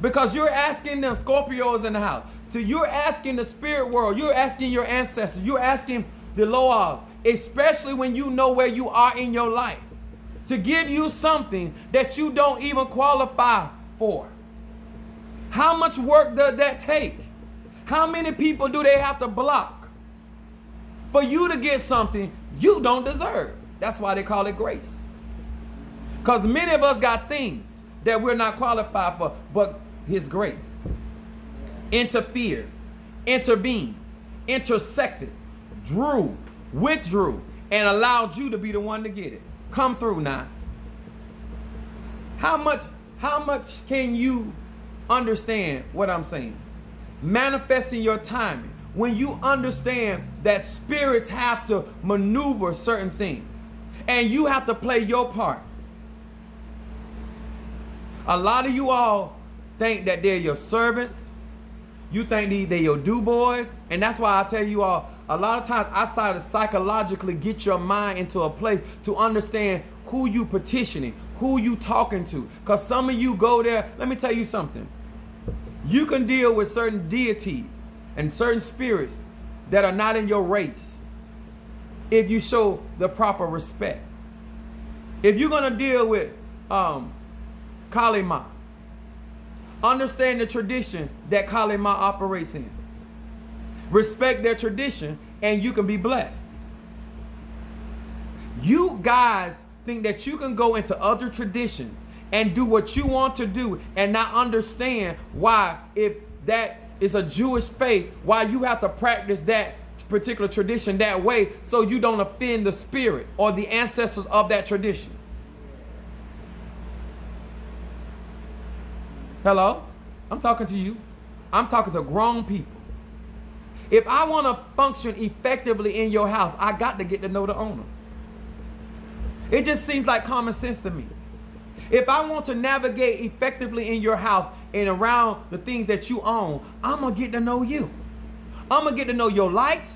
Because you're asking them, Scorpios in the house, you're asking the spirit world, you're asking your ancestors, you're asking the Loas, especially when you know where you are in your life, to give you something that you don't even qualify for. How much work does that take? How many people do they have to block for you to get something you don't deserve? That's why they call it grace. Because many of us got things that we're not qualified for, but His grace interfered, intervened, intersected, withdrew, and allowed you to be the one to get it. Come through now. How much can you understand what I'm saying? Manifesting your timing. When you understand that spirits have to maneuver certain things and you have to play your part. A lot of you all think that they're your servants. You think they're your do-boys. And that's why I tell you all, a lot of times I try to psychologically get your mind into a place to understand who you petitioning, who you talking to. Because some of you go there, let me tell you something. You can deal with certain deities and certain spirits that are not in your race if you show the proper respect. If you're going to deal with Kali Ma, understand the tradition that Kali Ma operates in. Respect their tradition and you can be blessed. You guys think that you can go into other traditions and do what you want to do and not understand why, if that is a Jewish faith, why you have to practice that particular tradition that way so you don't offend the spirit or the ancestors of that tradition. Hello? I'm talking to you. I'm talking to grown people. If I want to function effectively in your house, I got to get to know the owner. It just seems like common sense to me. If I want to navigate effectively in your house and around the things that you own, I'm going to get to know you. I'm going to get to know your likes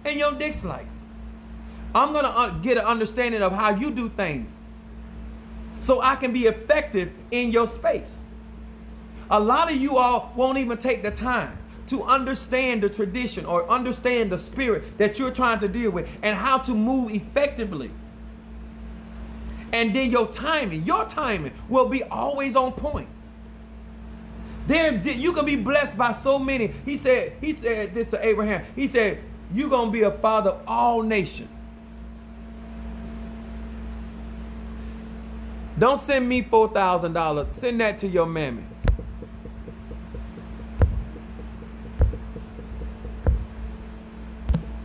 and your dislikes. I'm going to get an understanding of how you do things so I can be effective in your space. A lot of you all won't even take the time to understand the tradition or understand the spirit that you're trying to deal with and how to move effectively. And then your timing will be always on point. Then you can be blessed by so many. He said this to Abraham. He said, you're going to be a father of all nations. Don't send me $4,000. Send that to your mammy.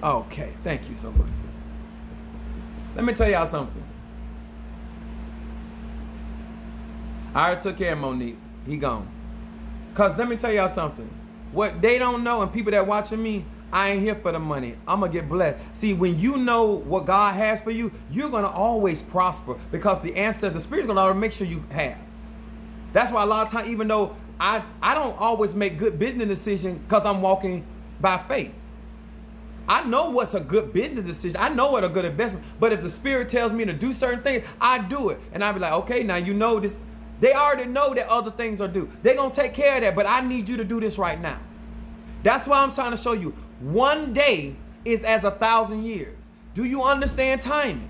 Okay, thank you so much. Let me tell y'all something. I already took care of Monique. He gone. Because let me tell y'all something. What they don't know, and people that watching me, I ain't here for the money. I'm going to get blessed. See, when you know what God has for you, you're going to always prosper because the ancestors, the Spirit's going to make sure you have. That's why a lot of times, even though I don't always make good business decisions because I'm walking by faith. I know what's a good business decision. I know what a good investment. But if the Spirit tells me to do certain things, I do it. And I be like, okay, now you know this. They already know that other things are due. They're going to take care of that, but I need you to do this right now. That's why I'm trying to show you. One day is as 1,000 years. Do you understand timing?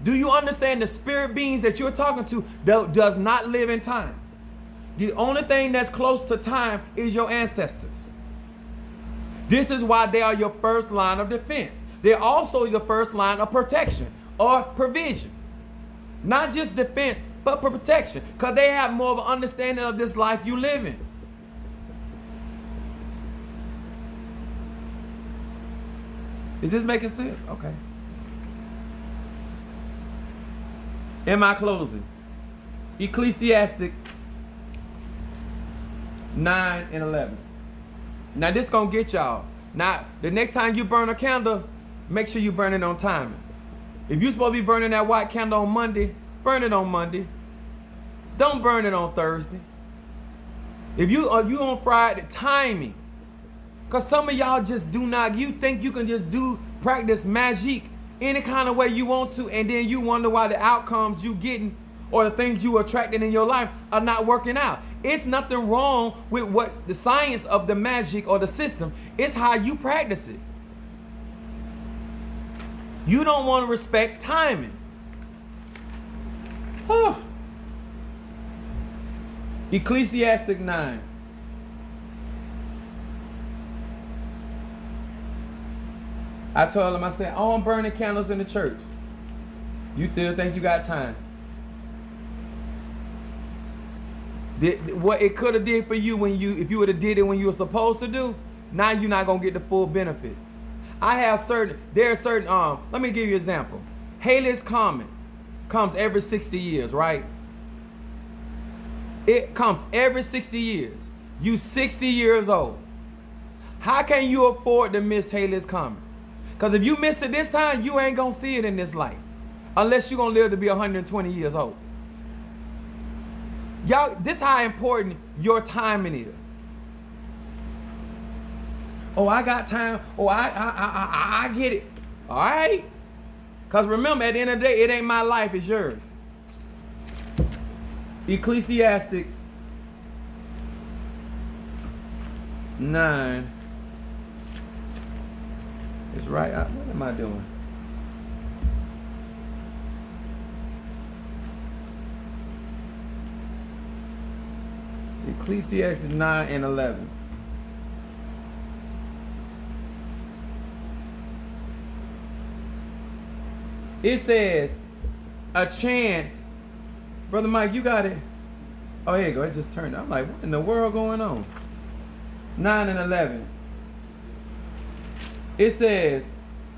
Do you understand the spirit beings that you're talking to does not live in time? The only thing that's close to time is your ancestors. This is why they are your first line of defense. They're also your first line of protection or provision. Not just defense, but protection. Because they have more of an understanding of this life you live in. Is this making sense? Okay. In my closing, Ecclesiastes 9 and 11. Now this gonna get y'all. Now, the next time you burn a candle, make sure you burn it on timing. If you're supposed to be burning that white candle on Monday, burn it on Monday. Don't burn it on Thursday. If you on Friday, timing. Because some of y'all just do not, you think you can just practice magic any kind of way you want to, and then you wonder why the outcomes you getting or the things you attracting in your life are not working out. It's nothing wrong with what the science of the magic or the system. It's how you practice it. You don't want to respect timing. Ecclesiastes 9. I told him, I said, oh, I'm burning candles in the church. You still think you got time? What it could have did for you if you would have did it when you were supposed to do, now you're not gonna get the full benefit. There are certain, let me give you an example. Halley's Comet comes every 60 years, right? It comes every 60 years. You 60 years old. How can you afford to miss Halley's Comet? Because if you miss it this time, you ain't gonna see it in this life. Unless you're gonna live to be 120 years old. Y'all, this is how important your timing is. Oh, I got time. Oh, I get it. All right. Because remember, at the end of the day, it ain't my life, it's yours. Ecclesiastes 9. It's right. What am I doing? Ecclesiastes 9 and 11. It says, a chance. Brother Mike, you got it? Oh, here you go. It just turned. I'm like, what in the world going on? 9 and 11. It says,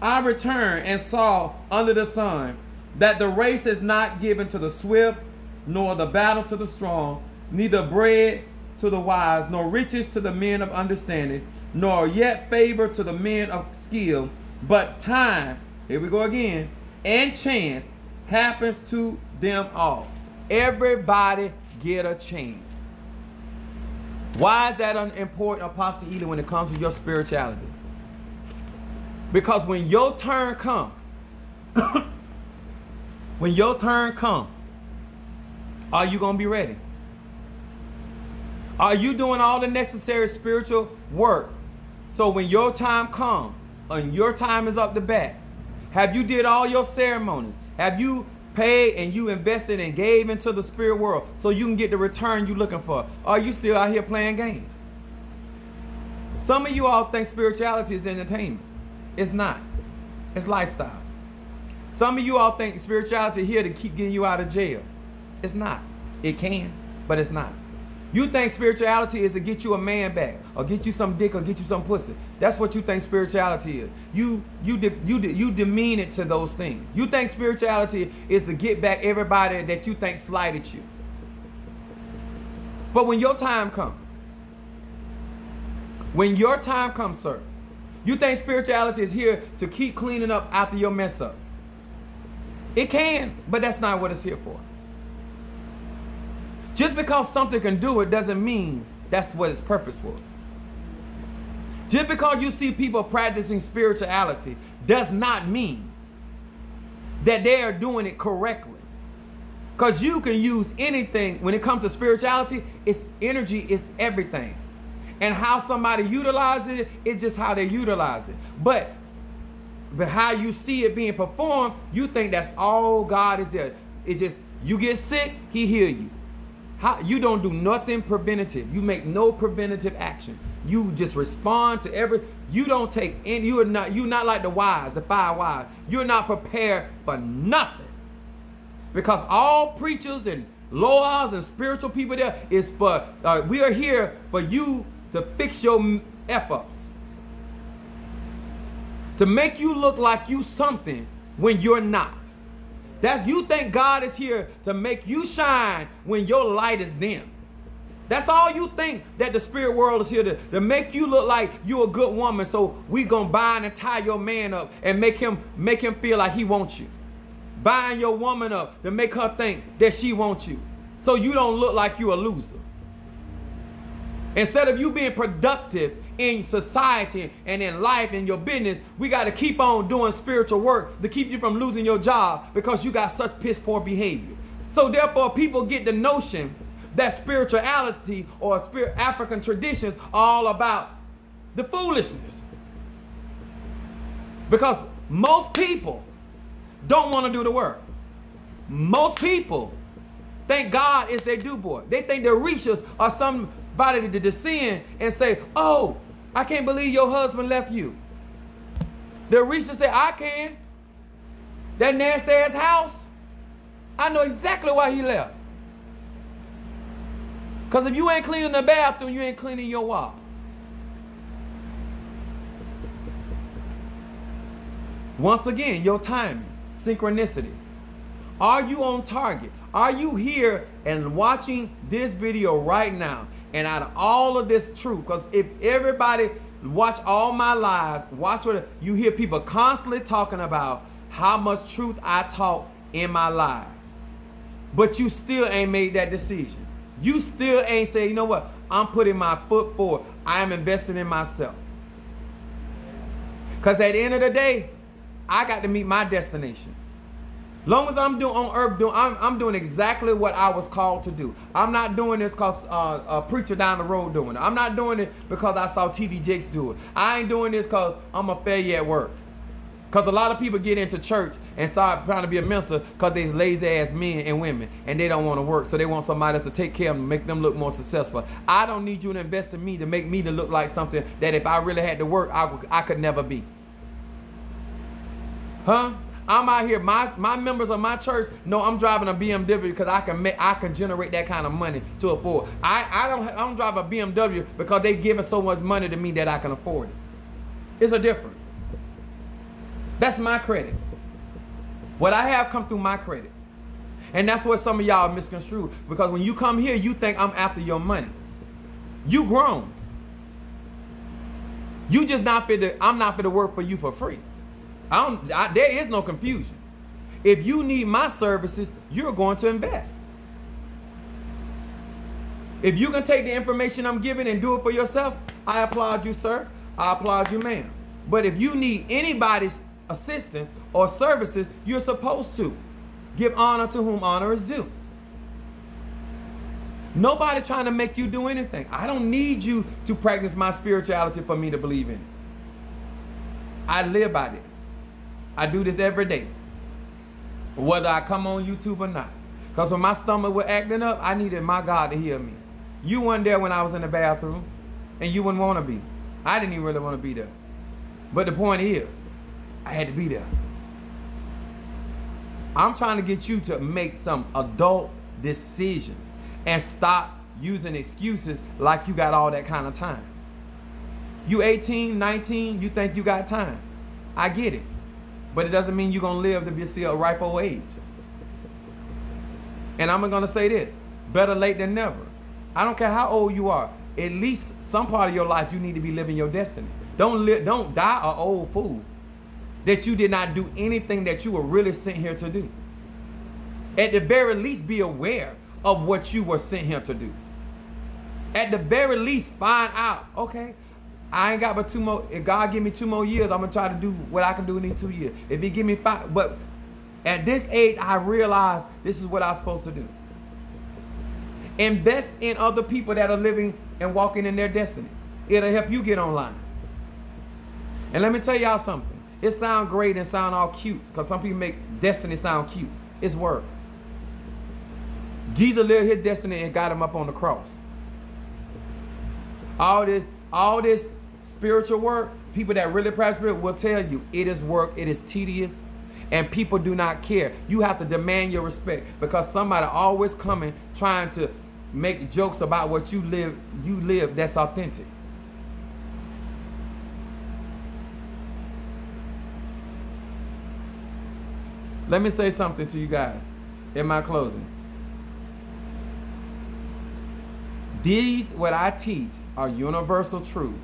I returned and saw under the sun that the race is not given to the swift, nor the battle to the strong, neither bread to the wise, nor riches to the men of understanding, nor yet favor to the men of skill, but time, here we go again, and chance happens to them all. Everybody get a chance. Why is that important, Apostle Ely, when it comes to your spirituality? Because when your turn comes, are you going to be ready? Are you doing all the necessary spiritual work so when your time comes and your time is up the bat, have you did all your ceremonies? Have you paid and you invested and gave into the spirit world so you can get the return you're looking for? Are you still out here playing games? Some of you all think spirituality is entertainment. It's not. It's lifestyle. Some of you all think spirituality is here to keep getting you out of jail. It's not. It can, but it's not. You think spirituality is to get you a man back, or get you some dick, or get you some pussy. That's what you think spirituality is. You demean it to those things. You think spirituality is to get back everybody that you think slighted you. But when your time comes, sir, you think spirituality is here to keep cleaning up after your mess ups. It can, but that's not what it's here for. Just because something can do it doesn't mean that's what its purpose was. Just because you see people practicing spirituality does not mean that they are doing it correctly. Because you can use anything when it comes to spirituality. It's energy, it's everything. And how somebody utilizes it, it's just how they utilize it. But how you see it being performed, you think that's all God is there. It just, you get sick, he heal you. You don't do nothing preventative. You make no preventative action. You just respond to you don't take in, you're not like the wise, the 5 wise. You're not prepared for nothing. Because all preachers and lawyers and spiritual people there is for, we are here for you to fix your F-ups. To make you look like you something when you're not. You think God is here to make you shine when your light is dim. That's all you think, that the spirit world is here to make you look like you're a good woman. So we gonna bind and tie your man up and make him feel like he wants you. Bind your woman up to make her think that she wants you. So you don't look like you're a loser. Instead of you being productive in society and in life and your business, we got to keep on doing spiritual work to keep you from losing your job because you got such piss poor behavior. So therefore, people get the notion that spirituality or African traditions are all about the foolishness. Because most people don't want to do the work. Most people think God is their do-boy. They think the Orishas are somebody to descend and say, oh, I can't believe your husband left you. The Orisha say, I can. That nasty ass house, I know exactly why he left. Because if you ain't cleaning the bathroom, you ain't cleaning your wall. Once again, your timing, synchronicity. Are you on target? Are you here and watching this video right now? And out of all of this truth, because if everybody watch all my lives, watch what you hear people constantly talking about how much truth I talk in my lives. But you still ain't made that decision. You still ain't say, you know what? I'm putting my foot forward. I am investing in myself. Because at the end of the day, I got to meet my destination. Long as I'm doing on earth, I'm doing exactly what I was called to do. I'm not doing this because a preacher down the road doing it. I'm not doing it because I saw T.D. Jakes do it. I ain't doing this because I'm a failure at work. Because a lot of people get into church and start trying to be a minister because they're lazy ass men and women and they don't want to work. So they want somebody to take care of them, make them look more successful. I don't need you to invest in me to make me to look like something that if I really had to work, I could never be. Huh? I'm out here, my members of my church know I'm driving a BMW because I can generate that kind of money to afford. I don't drive a BMW because they giving so much money to me that I can afford it. It's a difference. That's my credit. What I have come through my credit. And that's what some of y'all misconstrue, because when you come here, you think I'm after your money. You grown. You just not fit I'm not fit to work for you for free. There is no confusion. If you need my services, you're going to invest. If you can take the information I'm giving and do it for yourself, I applaud you, sir. I applaud you, ma'am. But if you need anybody's assistance or services, you're supposed to give honor to whom honor is due. Nobody trying to make you do anything. I don't need you to practice my spirituality for me to believe in it. I live by this. I do this every day, whether I come on YouTube or not. Because when my stomach was acting up, I needed my God to heal me. You weren't there when I was in the bathroom, and you wouldn't want to be. I didn't even really want to be there. But the point is, I had to be there. I'm trying to get you to make some adult decisions and stop using excuses like you got all that kind of time. You 18, 19, you think you got time. I get it. But it doesn't mean you're going to live to be still a ripe old age. And I'm going to say this, better late than never. I don't care how old you are. At least some part of your life you need to be living your destiny. Don't die an old fool that you did not do anything that you were really sent here to do. At the very least, be aware of what you were sent here to do. At the very least, find out, okay, I ain't got but 2 more. If God give me 2 more years, I'm going to try to do what I can do in these 2 years. If he give me 5, but at this age, I realize this is what I'm supposed to do. Invest in other people that are living and walking in their destiny. It'll help you get online. And let me tell y'all something. It sounds great and sound all cute because some people make destiny sound cute. It's work. Jesus lived his destiny and got him up on the cross. All this spiritual work, people that really practice spirit will tell you it is work, it is tedious, and people do not care. You have to demand your respect because somebody always coming trying to make jokes about what you live that's authentic. Let me say something to you guys in my closing. These, what I teach, are universal truths.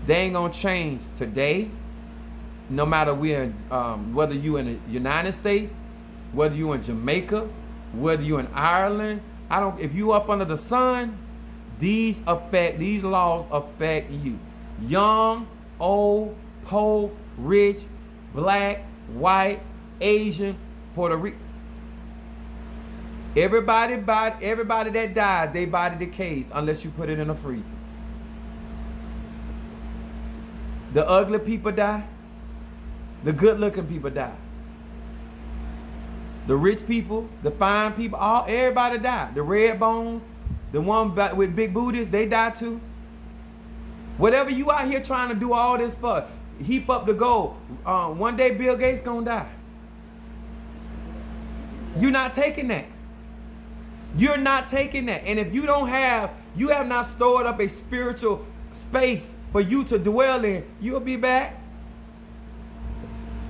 They ain't gonna change today, no matter whether you in the United States, whether you in Jamaica, whether you in Ireland. If you up under the sun, these laws affect you. Young, old, poor, rich, black, white, Asian, Puerto Rican. Everybody that dies, their body decays unless you put it in a freezer. The ugly people die. The good looking people die. The rich people, the fine people, everybody die. The red bones, the one with big booties, they die too. Whatever you out here trying to do all this for, heap up the gold. One day Bill Gates gonna die. You're not taking that. You're not taking that. And if you have not stored up a spiritual space for you to dwell in, you'll be back.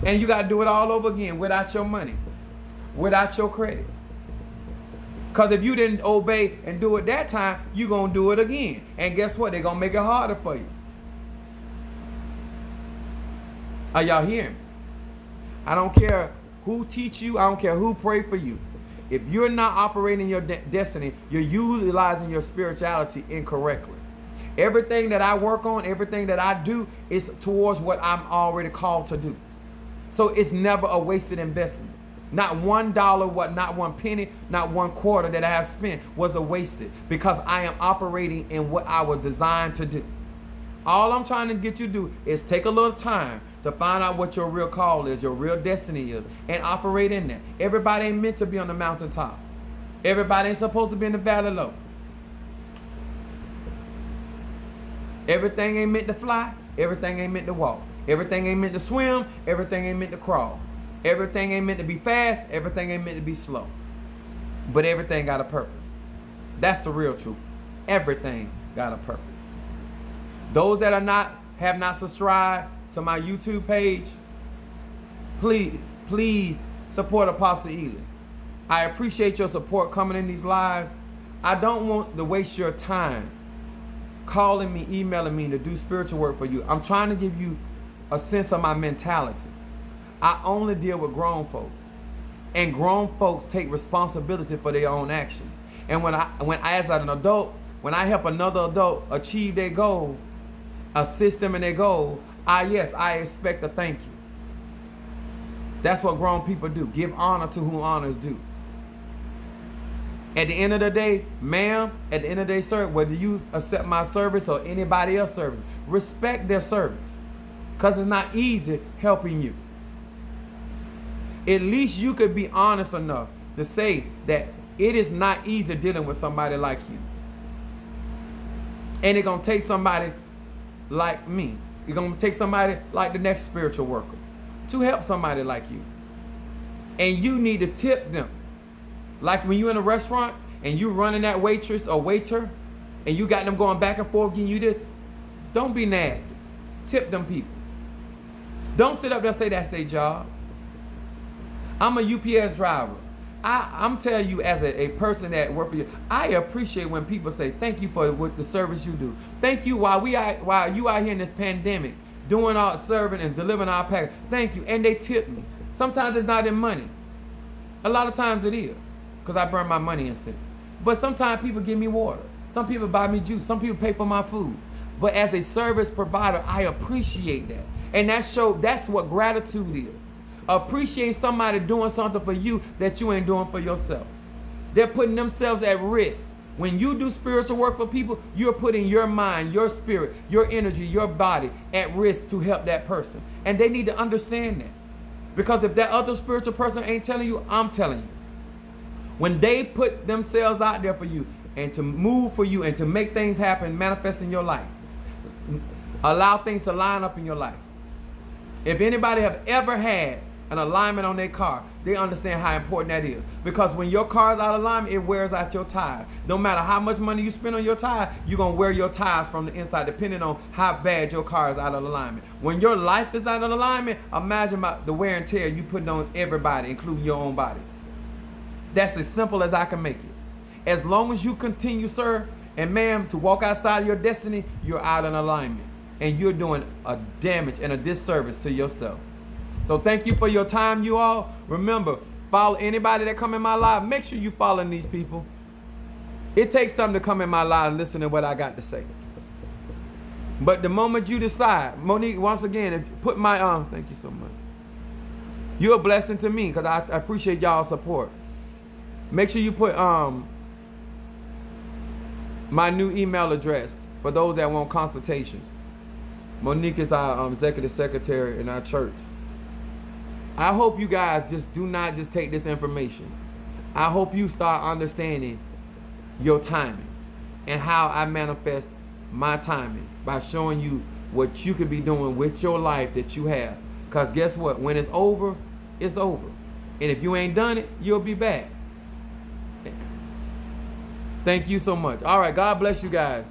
And you got to do it all over again without your money, without your credit. Because if you didn't obey and do it that time, you're going to do it again. And guess what? They're going to make it harder for you. Are y'all hearing me? I don't care who teach you. I don't care who pray for you. If you're not operating your destiny, you're utilizing your spirituality incorrectly. Everything that I work on, everything that I do is towards what I'm already called to do. So it's never a wasted investment. Not $1, not one penny, not one quarter that I have spent was a wasted because I am operating in what I was designed to do. All I'm trying to get you to do is take a little time to find out what your real call is, your real destiny is, and operate in that. Everybody ain't meant to be on the mountaintop. Everybody ain't supposed to be in the valley low. Everything ain't meant to fly. Everything ain't meant to walk. Everything ain't meant to swim. Everything ain't meant to crawl. Everything ain't meant to be fast. Everything ain't meant to be slow. But everything got a purpose. That's the real truth. Everything got a purpose. Those that have not subscribed to my YouTube page, please support Apostle Ely. I appreciate your support coming in these lives. I don't want to waste your time calling me, emailing me to do spiritual work for you. I'm trying to give you a sense of my mentality. I only deal with grown folk. And grown folks take responsibility for their own actions. And when I as an adult, when I help another adult achieve their goal, assist them in their goal, I expect a thank you. That's what grown people do. Give honor to whom honor is due. At the end of the day, ma'am, at the end of the day, sir, whether you accept my service or anybody else's service, respect their service. Because it's not easy helping you. At least you could be honest enough to say that it is not easy dealing with somebody like you. And it's going to take somebody like me. It's going to take somebody like the next spiritual worker to help somebody like you. And you need to tip them. Like when you're in a restaurant and you running that waitress or waiter and you got them going back and forth giving you this, don't be nasty. Tip them people. Don't sit up there and say that's their job. I'm a UPS driver. I'm telling you as a person that works for you, I appreciate when people say thank you for the service you do. Thank you while you out here in this pandemic doing our serving and delivering our package. Thank you. And they tip me. Sometimes it's not in money. A lot of times it is because I burn my money instead. But sometimes people give me water. Some people buy me juice. Some people pay for my food. But as a service provider, I appreciate that. And that's what gratitude is. Appreciate somebody doing something for you that you ain't doing for yourself. They're putting themselves at risk. When you do spiritual work for people, you're putting your mind, your spirit, your energy, your body at risk to help that person. And they need to understand that. Because if that other spiritual person ain't telling you, I'm telling you. When they put themselves out there for you and to move for you and to make things happen, manifest in your life, allow things to line up in your life. If anybody have ever had an alignment on their car, they understand how important that is. Because when your car is out of alignment, it wears out your tires. No matter how much money you spend on your tire, you're going to wear your tires from the inside, depending on how bad your car is out of alignment. When your life is out of alignment, imagine about the wear and tear you putting on everybody, including your own body. That's as simple as I can make it. As long as you continue, sir and ma'am, to walk outside of your destiny, you're out of alignment. And you're doing a damage and a disservice to yourself. So thank you for your time, you all. Remember, follow anybody that come in my life. Make sure you following these people. It takes something to come in my life and listen to what I got to say. But the moment you decide, Monique, once again, put my thank you so much. You're a blessing to me because I appreciate y'all's support. Make sure you put my new email address for those that want consultations. Monique is our executive secretary in our church. I hope you guys just do not just take this information. I hope you start understanding your timing and how I manifest my timing by showing you what you could be doing with your life that you have. Because guess what? When it's over, it's over. And if you ain't done it, you'll be back. Thank you so much. All right, God bless you guys.